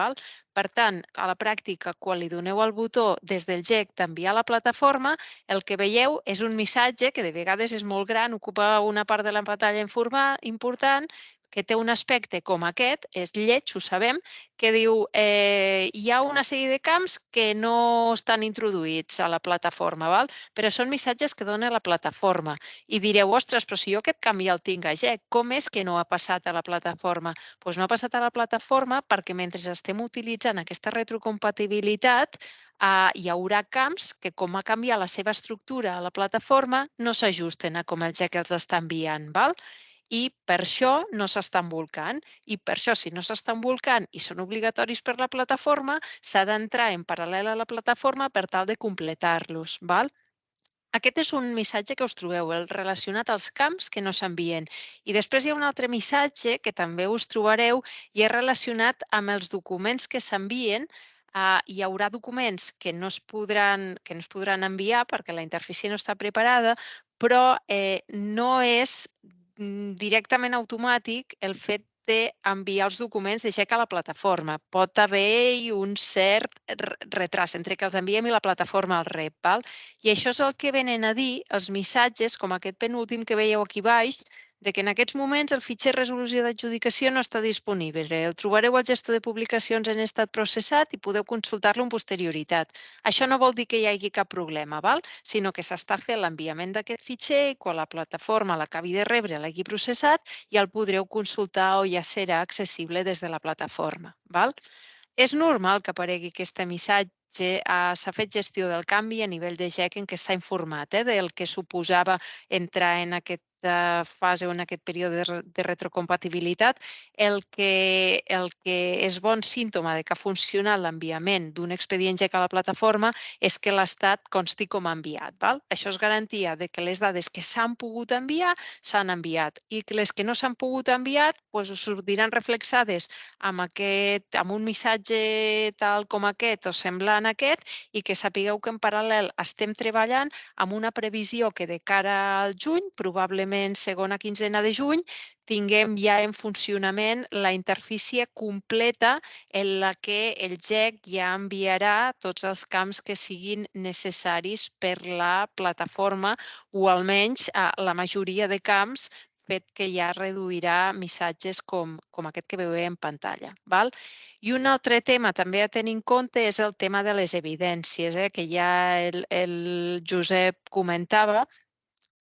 Per tant, a la pràctica, quan li doneu el botó des del GEC d'enviar a la plataforma, el que veieu és un missatge que de vegades és molt gran, ocupa una part de la pantalla important, que té un aspecte com aquest, és lleig, ho sabem, que diu hi ha una sèrie de camps que no estan introduïts a la plataforma, val? Però són missatges que dona la plataforma. I direu, ostres, però si jo aquest camp ja el tinc a GEC, com és que no ha passat a la plataforma? Doncs no ha passat a la plataforma perquè mentre estem utilitzant aquesta retrocompatibilitat, hi haurà camps que, com ha canviat la seva estructura a la plataforma, no s'ajusten a com el GEC els està enviant, val? I per això no s'estan volcant. I per això, si no s'estan volcant i són obligatoris per la plataforma, s'ha d'entrar en paral·lel a la plataforma per tal de completar-los, val? Aquest és un missatge que us trobeu, el relacionat als camps que no s'envien. I després hi ha un altre missatge que també us trobareu i és relacionat amb els documents que s'envien. Hi haurà documents que no es podran enviar perquè la interfície no està preparada, però no és directament automàtic el fet d'enviar els documents de GEC a la plataforma. Pot haver-hi un cert retras entre que els enviem i la plataforma els rep, val? I això és el que venen a dir els missatges, com aquest penúltim que veieu aquí baix, de que en aquests moments el fitxer resolució d'adjudicació no està disponible. El trobareu al gestor de publicacions en estat processat i podeu consultar-lo amb posterioritat. Això no vol dir que hi hagi cap problema, val? Sinó que s'està fent l'enviament d'aquest fitxer i quan la plataforma l'acabi de rebre l'hagi processat ja el podreu consultar o ja serà accessible des de la plataforma, val? És normal que aparegui aquest missatge. S'ha fet gestió del canvi a nivell de GEC en què s'ha informat del que suposava entrar en aquesta fase o en aquest període de retrocompatibilitat. El que és bon símptoma de que ha funcionat l'enviament d'un expedient GEC a la plataforma és que l'estat consti com a enviat, val? Això és garantia de que les dades que s'han pogut enviar s'han enviat i que les que no s'han pogut enviar us sortiran reflexades amb un missatge tal com aquest o semblant a aquest i que sapigueu que en paral·lel estem treballant amb una previsió que de cara al juny, probablement segona quinzena de juny, tinguem ja en funcionament la interfície completa en la que el GEC ja enviarà tots els camps que siguin necessaris per la plataforma o almenys la majoria de camps, fet que ja reduirà missatges com aquest que veieu en pantalla, val? I un altre tema també a tenir en compte és el tema de les evidències, que ja el Josep comentava.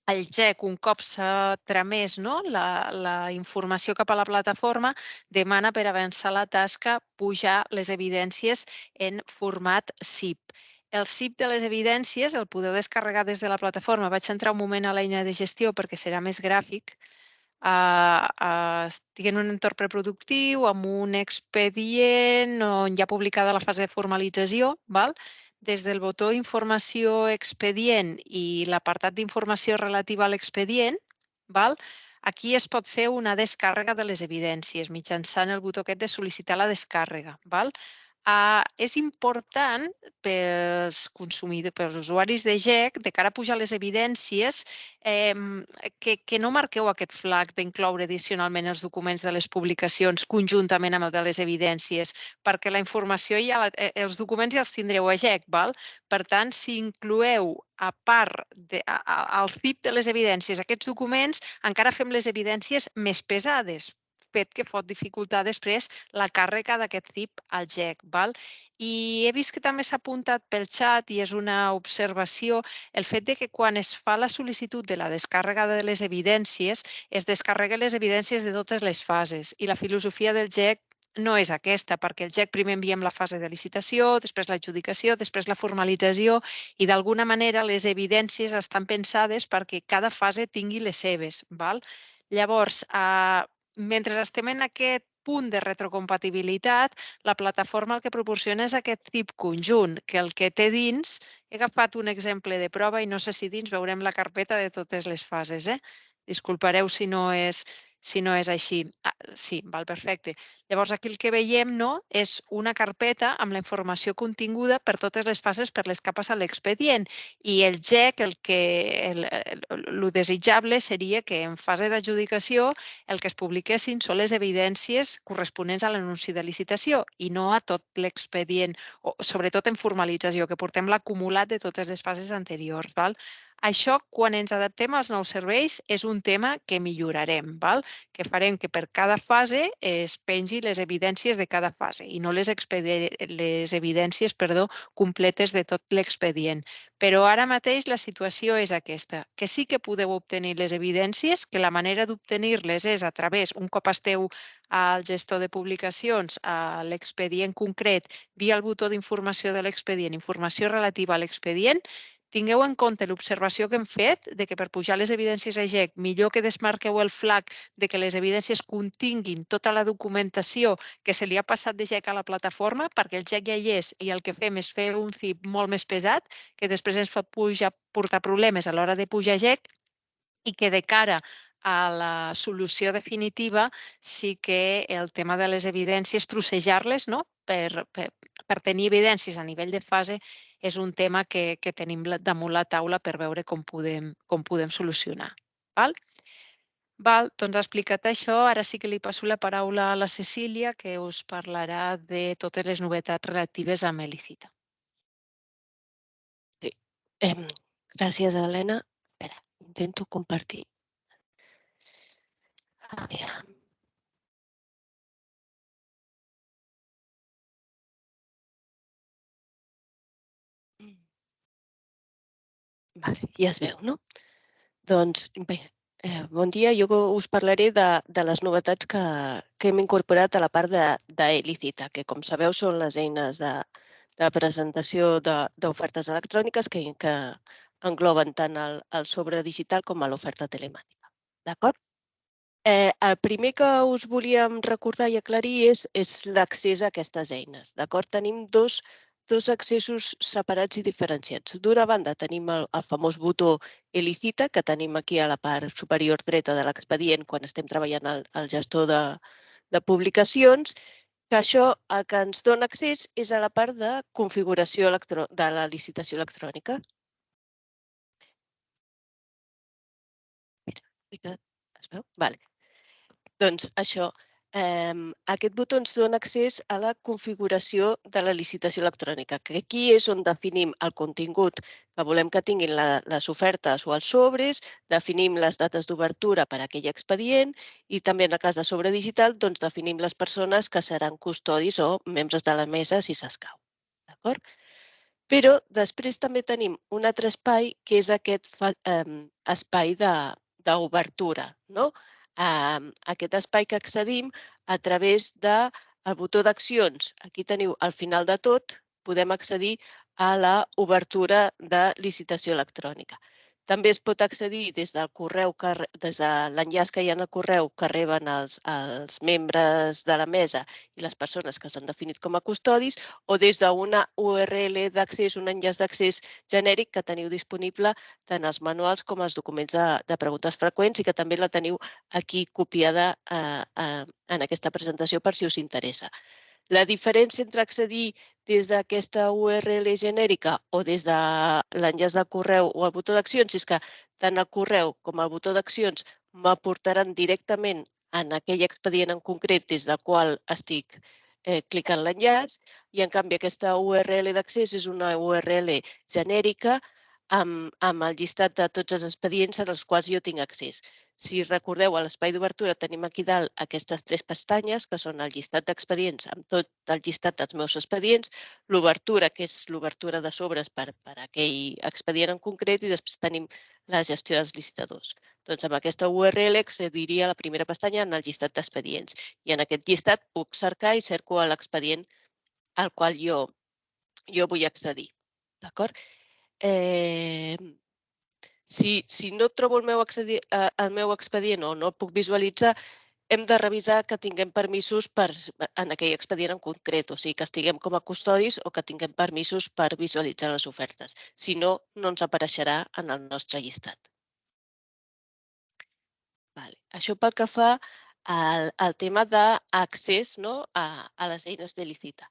El GEC, un cop s'ha tramès la informació cap a la plataforma, demana per avançar la tasca pujar les evidències en format ZIP. El ZIP de les evidències el podeu descarregar des de la plataforma. Vaig entrar un moment a l'eina de gestió perquè serà més gràfic. Estic en un entorn preproductiu amb un expedient on hi ha publicada la fase de formalització, val? Des del botó Informació expedient i l'apartat d'informació relativa a l'expedient, val? Aquí es pot fer una descàrrega de les evidències mitjançant el botó aquest de sol·licitar la descàrrega, val? És important pels consumidors, pels usuaris de GEC, de cara a pujar les evidències, que no marqueu aquest flag d'incloure addicionalment els documents de les publicacions conjuntament amb el de les evidències, perquè la informació els documents ja els tindreu a GEC, val? Per tant, si incloeu a part al ZIP de les evidències aquests documents, encara fem les evidències més pesades, fet que pot dificultar després la càrrega d'aquest ZIP al GEC, val? I he vist que també s'ha apuntat pel xat i és una observació el fet de que quan es fa la sol·licitud de la descàrrega de les evidències, es descarreguen les evidències de totes les fases i la filosofia del GEC no és aquesta, perquè el GEC primer enviem la fase de licitació, després l'adjudicació, després la formalització i d'alguna manera les evidències estan pensades perquè cada fase tingui les seves, val? Llavors, mentre estem en aquest punt de retrocompatibilitat, la plataforma el que proporciona és aquest ZIP conjunt, que el que té dins, he agafat un exemple de prova i no sé si dins veurem la carpeta de totes les fases. Disculpareu si no és així. Sí, val, perfecte. Llavors aquí el que veiem és una carpeta amb la informació continguda per totes les fases per les que ha passat l'expedient i el GEC, el desitjable seria que en fase d'adjudicació el que es publiquessin són les evidències corresponents a l'anunci de licitació i no a tot l'expedient, sobretot en formalització, que portem l'acumulat de totes les fases anteriors. Val? Això, quan ens adaptem als nous serveis, és un tema que millorarem, que farem que per cada fase es pengi les evidències de cada fase i no les evidències completes de tot l'expedient. Però ara mateix la situació és aquesta, que sí que podeu obtenir les evidències, que la manera d'obtenir-les és a través, un cop esteu al gestor de publicacions, a l'expedient concret, via el botó d'informació de l'expedient, informació relativa a l'expedient. Tingueu en compte l'observació que hem fet de que per pujar les evidències a GEC millor que desmarqueu el flag de que les evidències continguin tota la documentació que se li ha passat de GEC a la plataforma, perquè el GEC ja hi és i el que fem és fer un zip molt més pesat que després ens pot portar problemes a l'hora de pujar GEC i que de cara a la solució definitiva sí que el tema de les evidències, trossejar-les, no? Per tenir evidències a nivell de fase és un tema que tenim damunt la taula per veure com podem solucionar. Doncs explicat això, ara sí que li passo la paraula a la Cecília, que us parlarà de totes les novetats relatives a Melicita. Sí. Gràcies, Helena. Espera, intento compartir. Vale, ja es veu, no? Doncs bé, bon dia. Jo us parlaré de les novetats que hem incorporat a la part d'Elicita, que com sabeu són les eines de presentació d'ofertes electròniques que engloben tant el sobre digital com a l'oferta telemàtica. D'acord? El primer que us volíem recordar i aclarir és l'accés a aquestes eines. D'acord? Tenim dos accessos separats i diferenciats. D'una banda tenim el famós botó Elicita, que tenim aquí a la part superior dreta de l'expedient quan estem treballant al gestor de publicacions, que això el que ens dona accés és a la part de configuració de la licitació electrònica. Mira, es veu? Vale. Doncs això, aquest botó ens dona accés a la configuració de la licitació electrònica, que aquí és on definim el contingut que volem que tinguin les ofertes o els sobres, definim les dates d'obertura per a aquell expedient i també en el cas de sobre digital doncs definim les persones que seran custodis o membres de la mesa si s'escau. D'acord? Però després també tenim un altre espai que és aquest espai d'obertura, no? Aquest espai que accedim a través del botó d'accions. Aquí teniu al final de tot, podem accedir a l'obertura de licitació electrònica. També es pot accedir des del correu, des de l'enllaç que hi ha en el correu que reben els membres de la mesa i les persones que s'han definit com a custodis, o des d'una URL d'accés, un enllaç d'accés genèric que teniu disponible tant els manuals com els documents de preguntes freqüents i que també la teniu aquí copiada en aquesta presentació per si us interessa. La diferència entre accedir des d'aquesta URL genèrica o des de l'enllaç del correu o el botó d'accions és que tant el correu com el botó d'accions m'aportaran directament en aquell expedient en concret des del qual estic clicant l'enllaç i en canvi aquesta URL d'accés és una URL genèrica amb el llistat de tots els expedients als quals jo tinc accés. Si recordeu, a l'espai d'obertura tenim aquí dalt aquestes tres pestanyes, que són el llistat d'expedients amb tot el llistat dels meus expedients, l'obertura, que és l'obertura de sobres per a aquell expedient en concret, i després tenim la gestió dels licitadors. Doncs amb aquesta URL accediria a la primera pestanya en el llistat d'expedients. I en aquest llistat puc cercar i cerco l'expedient al qual jo vull accedir. D'acord? Si no trobo el meu expedient o no el puc visualitzar, hem de revisar que tinguem permisos en aquell expedient en concret, o sigui, que estiguem com a custodis o que tinguem permisos per visualitzar les ofertes. Si no, no ens apareixerà en el nostre llistat. Això pel que fa al tema d'accés a les eines d'Elicita.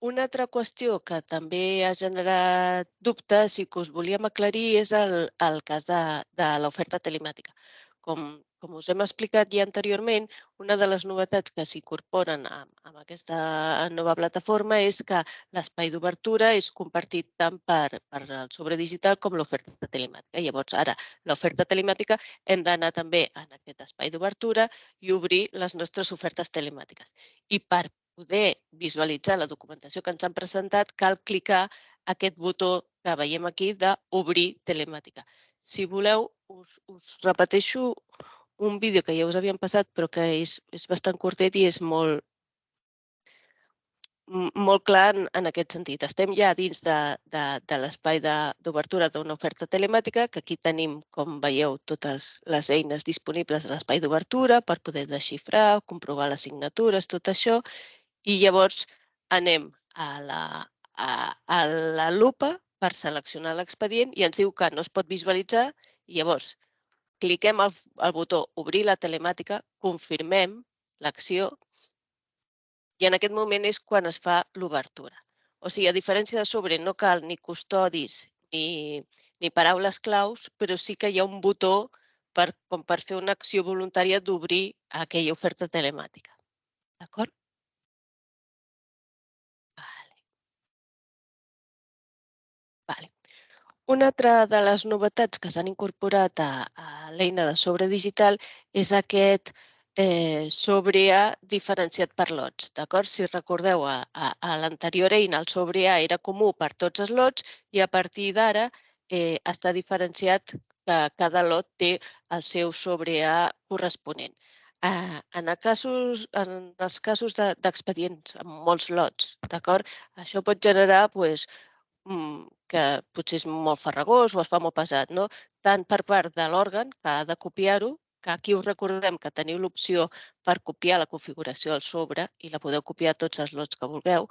Una altra qüestió que també ha generat dubtes i que us volíem aclarir és el cas de l'oferta telemàtica. com us hem explicat ja anteriorment, una de les novetats que s'incorporen amb aquesta nova plataforma és que l'espai d'obertura és compartit tant per el sobre digital com l'oferta telemàtica. Llavors, ara, l'oferta telemàtica hem d'anar també en aquest espai d'obertura i obrir les nostres ofertes telemàtiques. I per poder visualitzar la documentació que ens han presentat, cal clicar aquest botó que veiem aquí d'obrir telemàtica. Si voleu, us repeteixo un vídeo que ja us havíem passat, però que és bastant curtet i és molt clar en aquest sentit. Estem ja dins de l'espai d'obertura d'una oferta telemàtica, que aquí tenim, com veieu, totes les eines disponibles a l'espai d'obertura per poder desxifrar, comprovar les signatures, tot això, i llavors anem a la lupa per seleccionar l'expedient i ens diu que no es pot visualitzar i llavors cliquem al botó obrir la telemàtica, confirmem l'acció i en aquest moment és quan es fa l'obertura. O sigui, a diferència de sobre no cal ni custodis ni paraules claus, però sí que hi ha un botó com per fer una acció voluntària d'obrir aquella oferta telemàtica. D'acord? Vale. Una altra de les novetats que s'han incorporat a l'eina de sobre digital és aquest sobre A diferenciat per lots. Si recordeu, a l'anterior eina el sobre A era comú per tots els lots i a partir d'ara està diferenciat que cada lot té el seu sobre A corresponent. En els casos d'expedients amb molts lots, això pot generar que potser és molt farragós o es fa molt pesat, no? Tant per part de l'òrgan, que ha de copiar-ho, que aquí us recordem que teniu l'opció per copiar la configuració al sobre i la podeu copiar a tots els lots que vulgueu,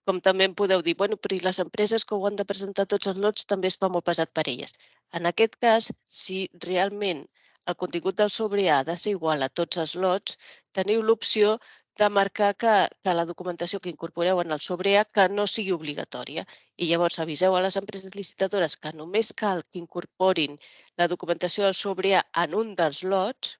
com també em podeu dir, bueno, però i les empreses que ho han de presentar tots els lots també es fa molt pesat per elles. En aquest cas, si realment el contingut del sobre A ha de ser igual a tots els lots, teniu l'opció de marcar que la documentació que incorporeu en el sobre A que no sigui obligatòria. I llavors aviseu a les empreses licitadores que només cal que incorporin la documentació del sobre A en un dels lots,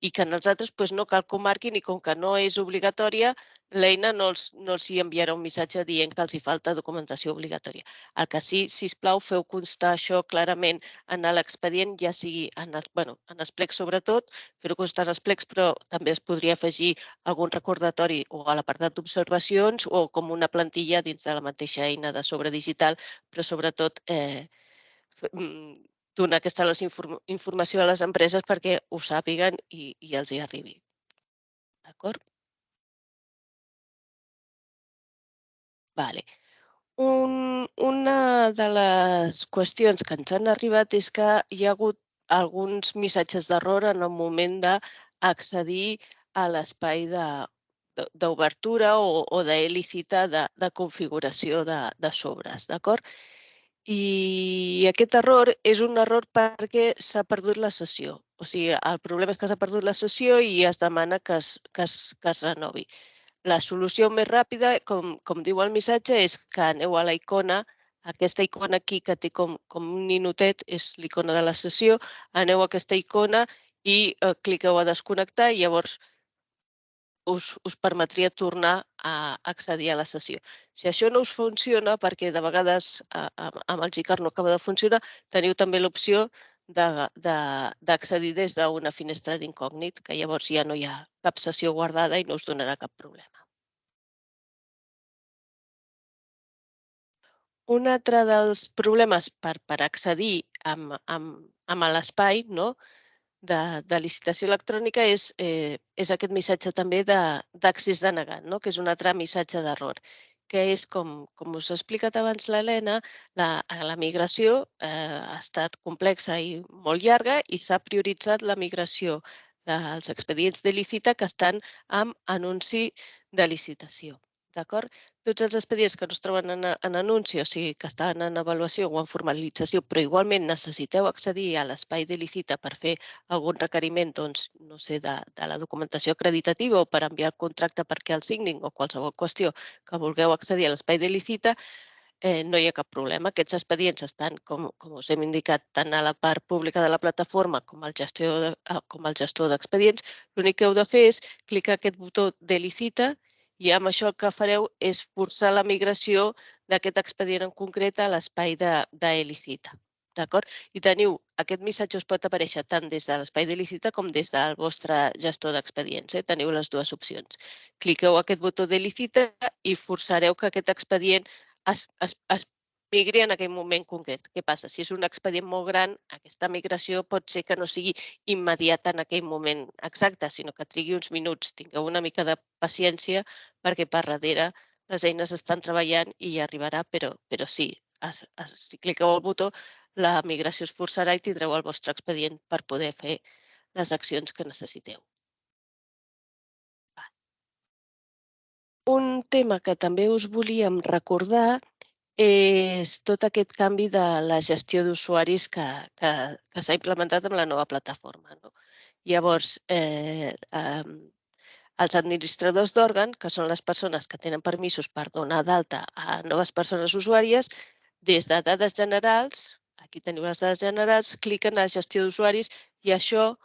i que en els altres no cal que ho marquin i com que no és obligatòria, l'eina no els hi enviarà un missatge dient que els hi falta documentació obligatòria. El que sí, sisplau, feu constar això clarament en l'expedient, ja sigui en els plecs sobretot, fer-ho constar en els plecs, però també es podria afegir algun recordatori o a l'apartat d'observacions o com una plantilla dins de la mateixa eina de sobre digital, però sobretot donar aquesta informació a les empreses perquè ho sàpiguen i els hi arribi. D'acord? Vale. Una de les qüestions que ens han arribat és que hi ha hagut alguns missatges d'error en el moment d'accedir a l'espai d'obertura o d'e-licita de configuració de sobres, d'acord? I aquest error és un error perquè s'ha perdut la sessió. O sigui, el problema és que s'ha perdut la sessió i es demana que es renovi. La solució més ràpida, com diu el missatge, és que aneu a la icona, aquesta icona aquí que té com un ninotet, és l'icona de la sessió, aneu a aquesta icona i cliqueu a desconnectar i llavors us permetria tornar a accedir a la sessió. Si això no us funciona, perquè de vegades amb el GCAR no acaba de funcionar, teniu també l'opció d'accedir des d'una finestra d'incògnit, que llavors ja no hi ha cap sessió guardada i no us donarà cap problema. Un altre dels problemes per accedir a l'espai de licitació electrònica és aquest missatge també d'accés denegat, que és un altre missatge d'error, que és, com us ha explicat abans l'Helena, la migració ha estat complexa i molt llarga i s'ha prioritzat la migració dels expedients de licita que estan amb anunci de licitació. D'acord? Tots els expedients que no es troben en anunci, o sigui, que estan en avaluació o en formalització, però igualment necessiteu accedir a l'espai de licita per fer algun requeriment, doncs, no sé, de la documentació acreditativa o per enviar el contracte perquè el signin o qualsevol qüestió que vulgueu accedir a l'espai de licita, no hi ha cap problema. Aquests expedients estan, com us hem indicat, tant a la part pública de la plataforma com al gestor d'expedients. L'únic que heu de fer és clicar aquest botó d'Elicita i amb això el que fareu és forçar la migració d'aquest expedient en concret a l'espai d'Elicita. D'acord? I aquest missatge us pot aparèixer tant des de l'espai d'Elicita com des del vostre gestor d'expedients. Teniu les dues opcions. Cliqueu aquest botó d'Elicita i forçareu que aquest expedient es migri en aquell moment concret. Què passa? Si és un expedient molt gran, aquesta migració pot ser que no sigui immediata en aquell moment exacte, sinó que trigui uns minuts. Tingueu una mica de paciència perquè per darrere les eines estan treballant i hi arribarà, però sí, si cliqueu el botó, la migració es forçarà i tindreu el vostre expedient per poder fer les accions que necessiteu. Un tema que també us volíem recordar és tot aquest canvi de la gestió d'usuaris que s'ha implementat amb la nova plataforma. Llavors, els administradors d'òrgan, que són les persones que tenen permisos per donar d'alta a noves persones usuàries, des de dades generals, aquí teniu les dades generals, cliquen a gestió d'usuaris i això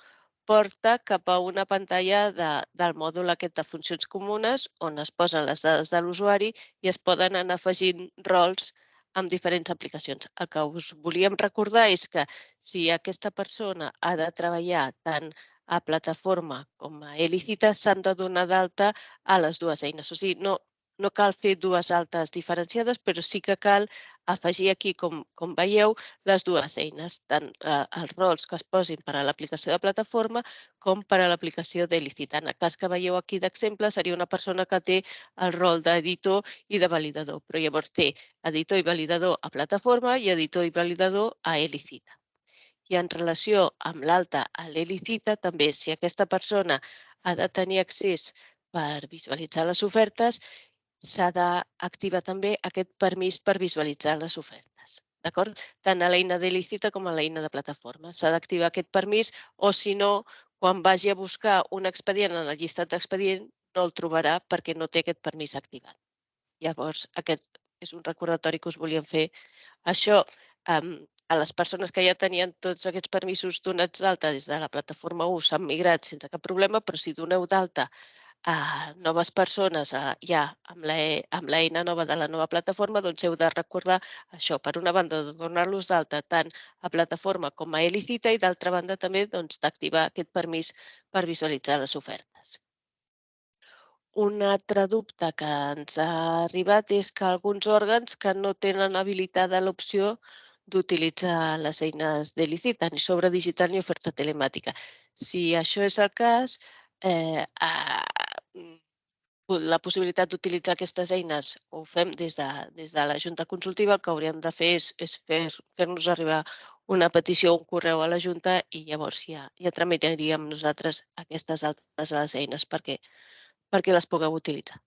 porta cap a una pantalla del mòdul aquest de funcions comunes on es posen les dades de l'usuari i es poden anar afegint rols amb diferents aplicacions. El que us volíem recordar és que si aquesta persona ha de treballar tant a plataforma com a Elicita, s'han de donar d'alta a les dues eines. O sigui, no cal fer dues altes diferenciades, però sí que cal afegir aquí, com veieu, les dues eines, tant els rols que es posin per a l'aplicació de plataforma com per a l'aplicació d'Elicita. En el cas que veieu aquí d'exemple, seria una persona que té el rol d'editor i de validador, però llavors té editor i validador a plataforma i editor i validador a Elicita. I en relació amb l'alta a l'Elicita, també, si aquesta persona ha de tenir accés per visualitzar les ofertes, s'ha d'activar també aquest permís per visualitzar les ofertes. D'acord? Tant a l'eina d'Elicita com a l'eina de plataforma. S'ha d'activar aquest permís o, si no, quan vagi a buscar un expedient en el llistat d'expedient, no el trobarà perquè no té aquest permís activat. Llavors, aquest és un recordatori que us volíem fer. Això, a les persones que ja tenien tots aquests permisos donats d'alta des de la plataforma 1 s'han migrat sense cap problema, però si doneu d'alta a noves persones ja amb l'eina nova de la nova plataforma, doncs heu de recordar això, per una banda, de donar-los d'alta tant a plataforma com a Elicita i d'altra banda també d'activar aquest permís per visualitzar les ofertes. Un altre dubte que ens ha arribat és que alguns òrgans que no tenen habilitada l'opció d'utilitzar les eines d'Elicita, ni sobre digital ni oferta telemàtica. Si això és el cas, la possibilitat d'utilitzar aquestes eines ho fem des de la Junta Consultiva, el que hauríem de fer és fer-nos arribar una petició o un correu a la Junta i llavors ja tramitaríem nosaltres aquestes altres les eines perquè les pugueu utilitzar.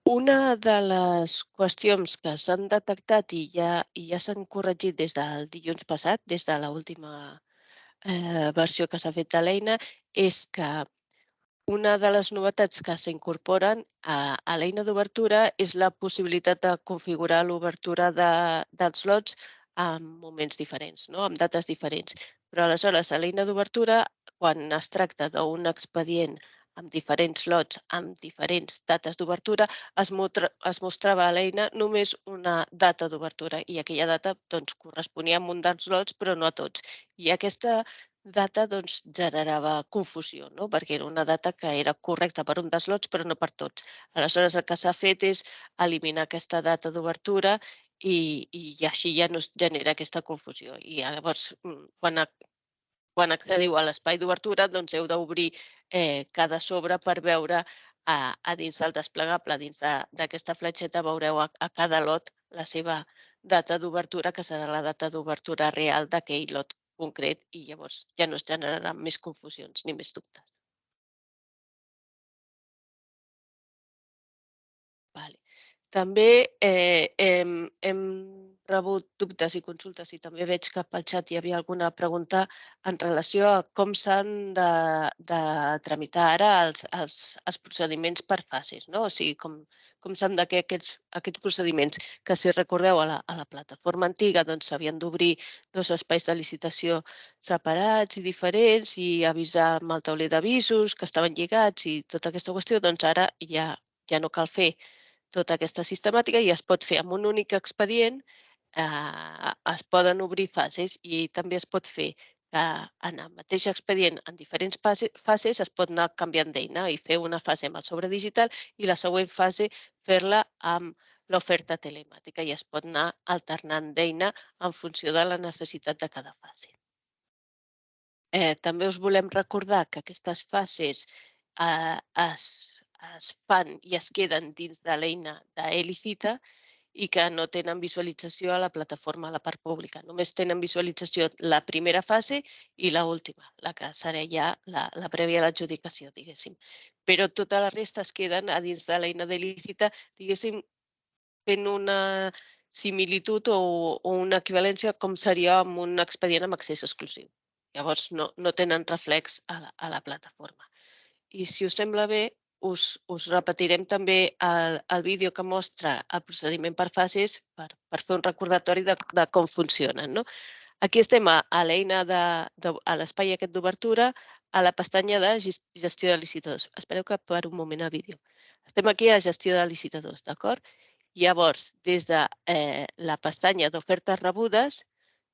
Una de les qüestions que s'han detectat i ja s'han corregit des del dilluns passat, des de l'última versió que s'ha fet de l'eina, és que una de les novetats que s'incorporen a l'eina d'obertura és la possibilitat de configurar l'obertura dels lots en moments diferents, amb dates diferents. Però aleshores, a l'eina d'obertura, quan es tracta d'un expedient amb diferents lots, amb diferents dates d'obertura, es mostrava a l'eina només una data d'obertura i aquella data corresponia a un dels lots, però no a tots. I aquesta data generava confusió, perquè era una data que era correcta per un dels lots, però no per tots. Aleshores, el que s'ha fet és eliminar aquesta data d'obertura i així ja no es genera aquesta confusió. I llavors, quan accediu a l'espai d'obertura, heu d'obrir cada sobre per veure a dins del desplegable, dins d'aquesta fletxeta, veureu a cada lot la seva data d'obertura, que serà la data d'obertura real d'aquell lot concret i llavors ja no es generaran més confusions ni més dubtes. També hem rebut dubtes i consultes i també veig que pel xat hi havia alguna pregunta en relació a com s'han de tramitar ara els procediments per fases, no? O sigui, com s'han de fer aquests procediments, que si recordeu a la plataforma antiga doncs s'havien d'obrir 2 espais de licitació separats i diferents i avisar amb el tauler d'avisos que estaven lligats i tota aquesta qüestió, doncs ara ja no cal fer tota aquesta sistemàtica i es pot fer amb un únic expedient. Es poden obrir fases i també es pot fer que en el mateix expedient, en diferents fases, es pot anar canviant d'eina i fer una fase amb el sobre digital i la següent fase fer-la amb l'oferta telemàtica i es pot anar alternant d'eina en funció de la necessitat de cada fase. També us volem recordar que aquestes fases es fan i es queden dins de l'eina d'Elicita i que no tenen visualització a la plataforma, a la part pública. Només tenen visualització la primera fase i l'última, la que serà ja la prèvia a l'adjudicació, diguéssim. Però tota la resta es queden a dins de l'eina d'Elicita, diguéssim, fent una similitud o una equivalència com seria amb un expedient amb accés exclusiu. Llavors no tenen reflex a la plataforma. I si us sembla bé, us repetirem també el vídeo que mostra el procediment per fases per fer un recordatori de com funcionen. No? Aquí estem a l'eina a l'espai aquest d'obertura, a la pestanya de gestió de licitadors. Espereu que per un moment el vídeo. Estem aquí a gestió de licitadors, d'acord? Llavors, des de la pestanya d'ofertes rebudes,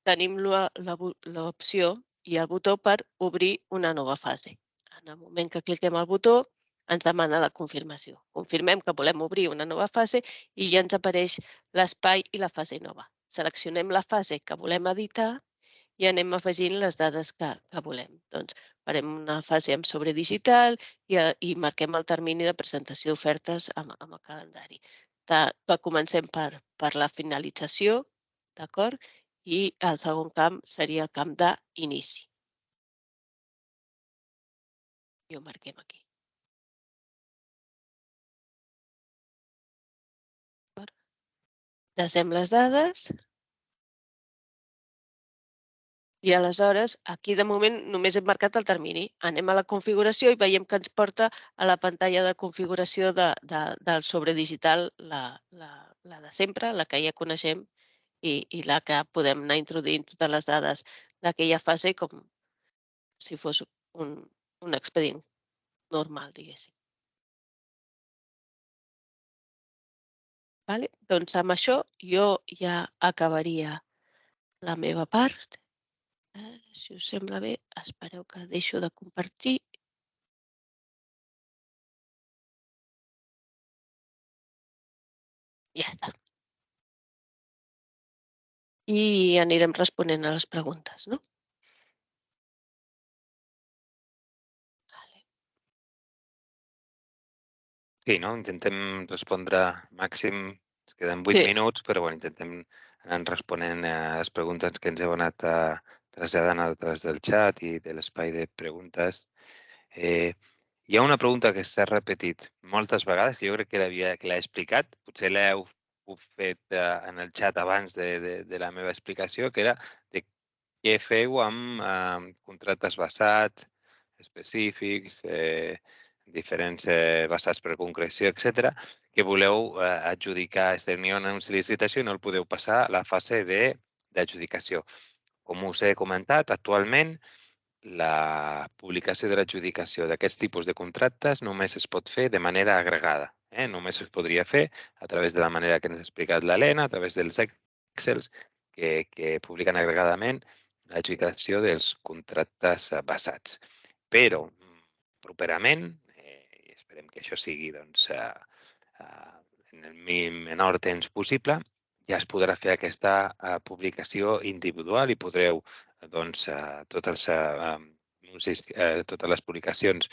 tenim l'opció i el botó per obrir una nova fase. En el moment que cliquem al botó, ens demana la confirmació. Confirmem que volem obrir una nova fase i ja ens apareix l'espai i la fase nova. Seleccionem la fase que volem editar i anem afegint les dades que volem. Doncs farem una fase amb sobre digital i marquem el termini de presentació d'ofertes amb el calendari. Comencem per la finalització, d'acord? I el segon camp seria el camp d'inici. I ho marquem aquí. Desem les dades. I aleshores, aquí de moment només hem marcat el termini. Anem a la configuració i veiem que ens porta a la pantalla de configuració del sobre digital, la de sempre, la que ja coneixem i la que podem anar introduint totes les dades d'aquella fase com si fos un expedient normal, diguéssim. Doncs amb això jo ja acabaria la meva part. Si us sembla bé, espereu que deixo de compartir. Ja està. I anirem responent a les preguntes, no? Sí, no? Intentem respondre màxim, ens queden 8 minuts, però bueno, intentem anar responent a les preguntes que ens heu anat traslladant a través del xat i de l'espai de preguntes. Hi ha una pregunta que s'ha repetit moltes vegades, que jo crec que l'he explicat, potser l'heu fet en el xat abans de la meva explicació, que era de què feu amb contractes basats, específics, diferents basats per concreció, etc., que voleu adjudicar exterior en una licitació i no el podeu passar a la fase d'adjudicació. Com us he comentat, actualment la publicació de l'adjudicació d'aquests tipus de contractes només es pot fer de manera agregada. Només es podria fer a través de la manera que ens ha explicat l'Helena, a través dels Excels que publiquen agregadament l'adjudicació dels contractes basats. Però properament, i esperem que això sigui doncs, en el menor temps possible, ja es podrà fer aquesta publicació individual i podreu doncs, totes les publicacions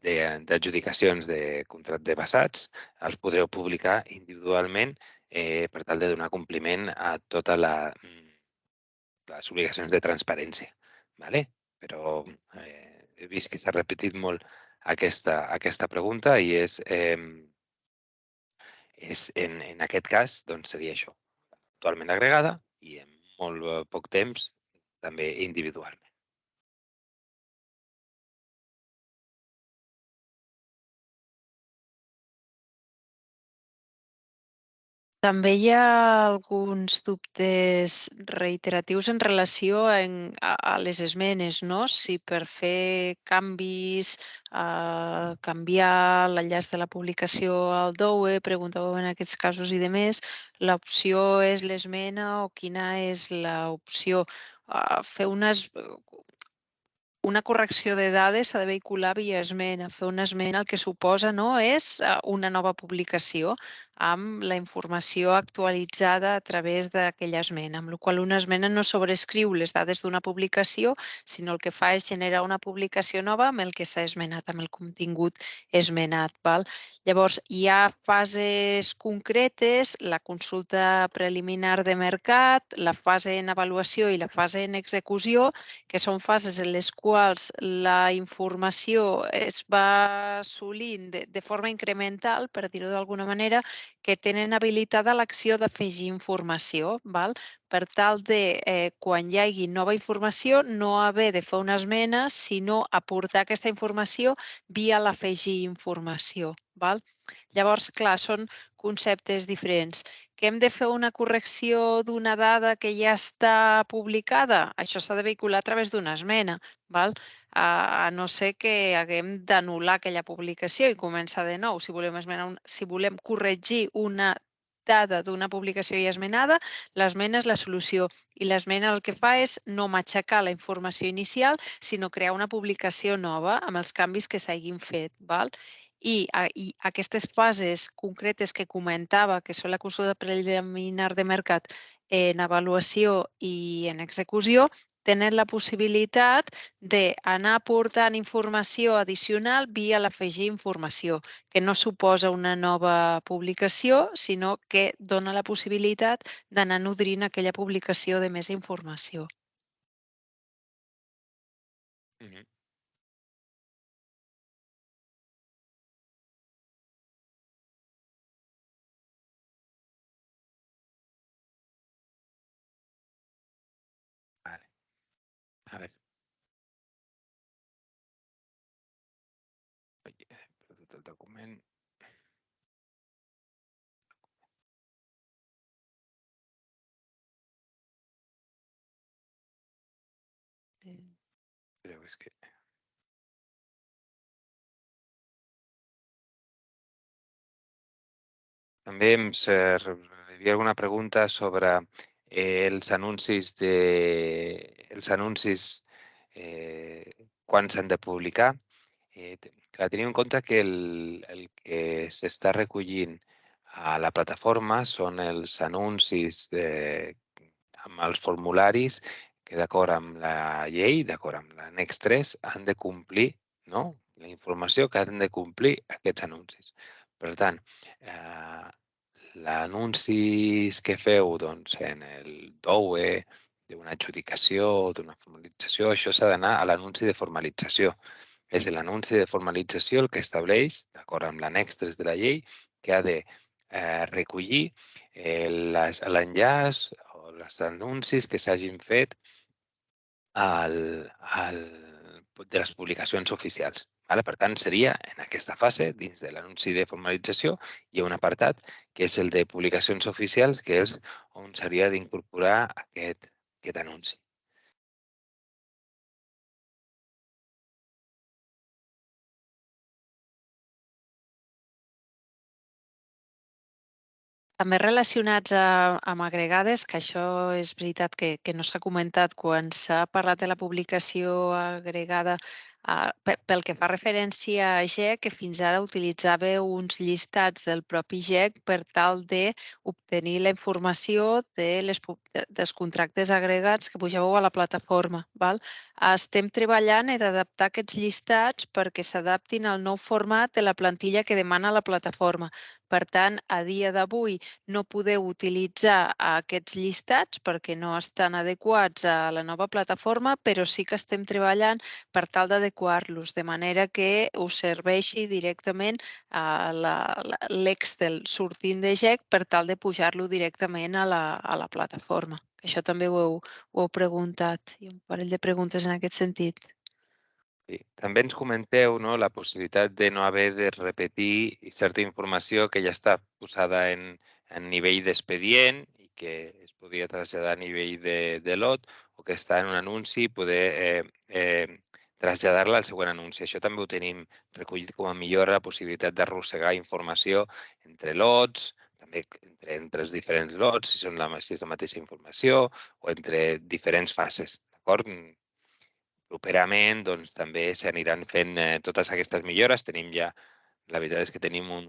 d'adjudicacions de contracte de basats els podreu publicar individualment per tal de donar compliment a totes les obligacions de transparència. ¿Vale? Però he vist que s'ha repetit molt aquesta pregunta i en aquest cas doncs, seria això. actualment agregada i en molt poc temps també individualment. També hi ha alguns dubtes reiteratius en relació a les esmenes, no? Si per fer canvis, canviar l'enllaç de la publicació al DOE, preguntàveu en aquests casos i demés, l'opció és l'esmena o quina és l'opció? Fer una correcció de dades s'ha de vehicular via esmena. Fer una esmena el que suposa és una nova publicació amb la informació actualitzada a través d'aquella esmena, amb la qual una esmena no sobrescriu les dades d'una publicació, sinó el que fa és generar una publicació nova amb el que s'ha esmenat, amb el contingut esmenat. Llavors, hi ha fases concretes, la consulta preliminar de mercat, la fase en avaluació i la fase en execució, que són fases en les quals la informació es va assolint de forma incremental, per dir-ho d'alguna manera, que tenen habilitada l'acció d'afegir informació, per tal de, quan hi hagi nova informació, no haver de fer una esmena, sinó aportar aquesta informació via l'afegir informació. Llavors, clar, són conceptes diferents. Que hem de fer una correcció d'una dada que ja està publicada? Això s'ha de vehicular a través d'una esmena, a no ser que haguem d'anul·lar aquella publicació i començar de nou. Si volem corregir una dada d'una publicació ja esmenada, l'esmena és la solució. I l'esmena el que fa és no matxacar la informació inicial, sinó crear una publicació nova amb els canvis que s'hagin fet. I aquestes fases concretes que comentava, que són la consulta preliminar de mercat, en avaluació i en execució, tenen la possibilitat d'anar aportant informació addicional via l'afegir informació, que no suposa una nova publicació, sinó que dona la possibilitat d'anar nodrint aquella publicació de més informació. Vale. A ver. Oye, he perdut el document. Però és que... També hi havia alguna pregunta sobre els anuncis quan s'han de publicar. Tenim en compte que el que s'està recollint a la plataforma són els anuncis amb els formularis que d'acord amb la llei, d'acord amb l'annex 3, han de complir la informació que han de complir aquests anuncis. Per tant, l'anuncis que feu en el DOE, d'una adjudicació o d'una formalització, això s'ha d'anar a l'anunci de formalització. És l'anunci de formalització el que estableix, d'acord amb l'annex 3 de la llei, que ha de recollir l'enllaç o els anuncis que s'hagin fet de les publicacions oficials. Per tant, seria en aquesta fase, dins de l'anunci de formalització, hi ha un apartat que és el de publicacions oficials, que és on s'hauria d'incorporar aquest anunci. També relacionats amb agregades, que això és veritat que no s'ha comentat quan s'ha parlat de la publicació agregada, pel que fa referència a GEC, que fins ara utilitzava uns llistats del propi GEC per tal d'obtenir la informació dels contractes agregats que pugeu a la plataforma. Estem treballant en adaptar aquests llistats perquè s'adaptin al nou format de la plantilla que demana la plataforma. Per tant, a dia d'avui no podeu utilitzar aquests llistats perquè no estan adequats a la nova plataforma, però sí que estem treballant per tal de adequar-los de manera que us serveixi directament l'Excel sortint de GEC per tal de pujar-lo directament a la plataforma. Això també ho heu preguntat, i un parell de preguntes en aquest sentit. Sí. També ens comenteu, no, la possibilitat de no haver de repetir certa informació que ja està posada en nivell d'expedient i que es podria traslladar a nivell de lot o que està en un anunci, poder traslladar-la al següent anunci. Això també ho tenim recollit com a millora, la possibilitat d'arrossegar informació entre lots, també entre els diferents lots, si és la mateixa informació o entre diferents fases. D'acord? Properament doncs, també s'aniran fent totes aquestes millores. La veritat és que tenim un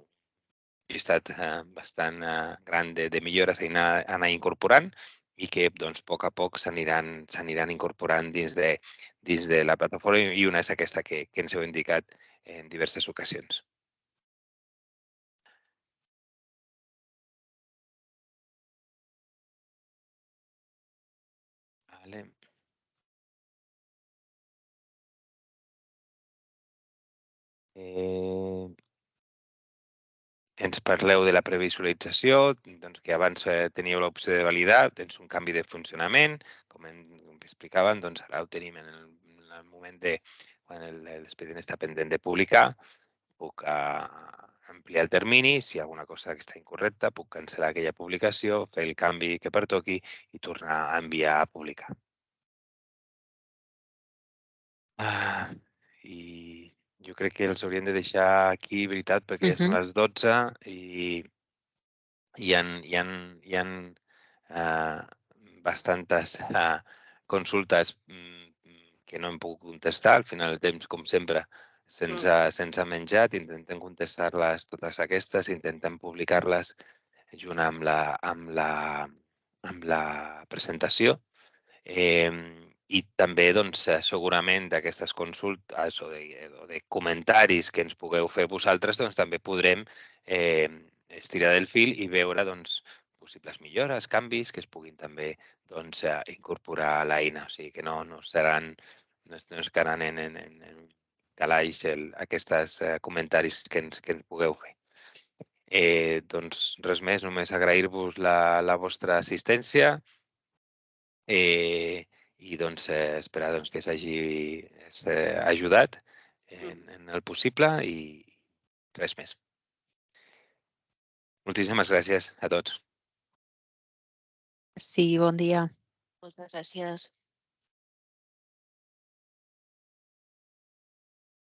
llistat bastant gran de millores a anar incorporant i que doncs, a poc s'aniran incorporant dins de la plataforma i una és aquesta que ens heu indicat en diverses ocasions. Vale. Ens parleu de la previsualització, doncs que abans teníeu l'opció de validar, tens un canvi de funcionament, com explicàvem, doncs ara ho tenim en el moment de quan l'expedient està pendent de publicar, puc ampliar el termini, si hi ha alguna cosa que està incorrecta, puc cancel·lar aquella publicació, fer el canvi que pertoqui i tornar a enviar a publicar. I jo crec que els hauríem de deixar aquí, veritat, perquè ja són les 12 i hi ha bastantes consultes que no hem pogut contestar. Al final el temps, com sempre, se'ns ha menjat. Intentem contestar-les totes aquestes, intentem publicar-les junt amb la presentació. I també doncs, segurament d'aquestes consultes o de comentaris que ens pugueu fer vosaltres, doncs, també podrem estirar del fil i veure doncs, possibles millores, canvis que es puguin també doncs, incorporar a l'eina. O sigui que no es quedaran en calaix aquests comentaris que ens pugueu fer. Doncs res més, només agrair-vos la vostra assistència i doncs, esperar doncs, que s'hagi ajudat en el possible i res més. Moltíssimes gràcies a tots. Sí, bon dia. Moltes gràcies.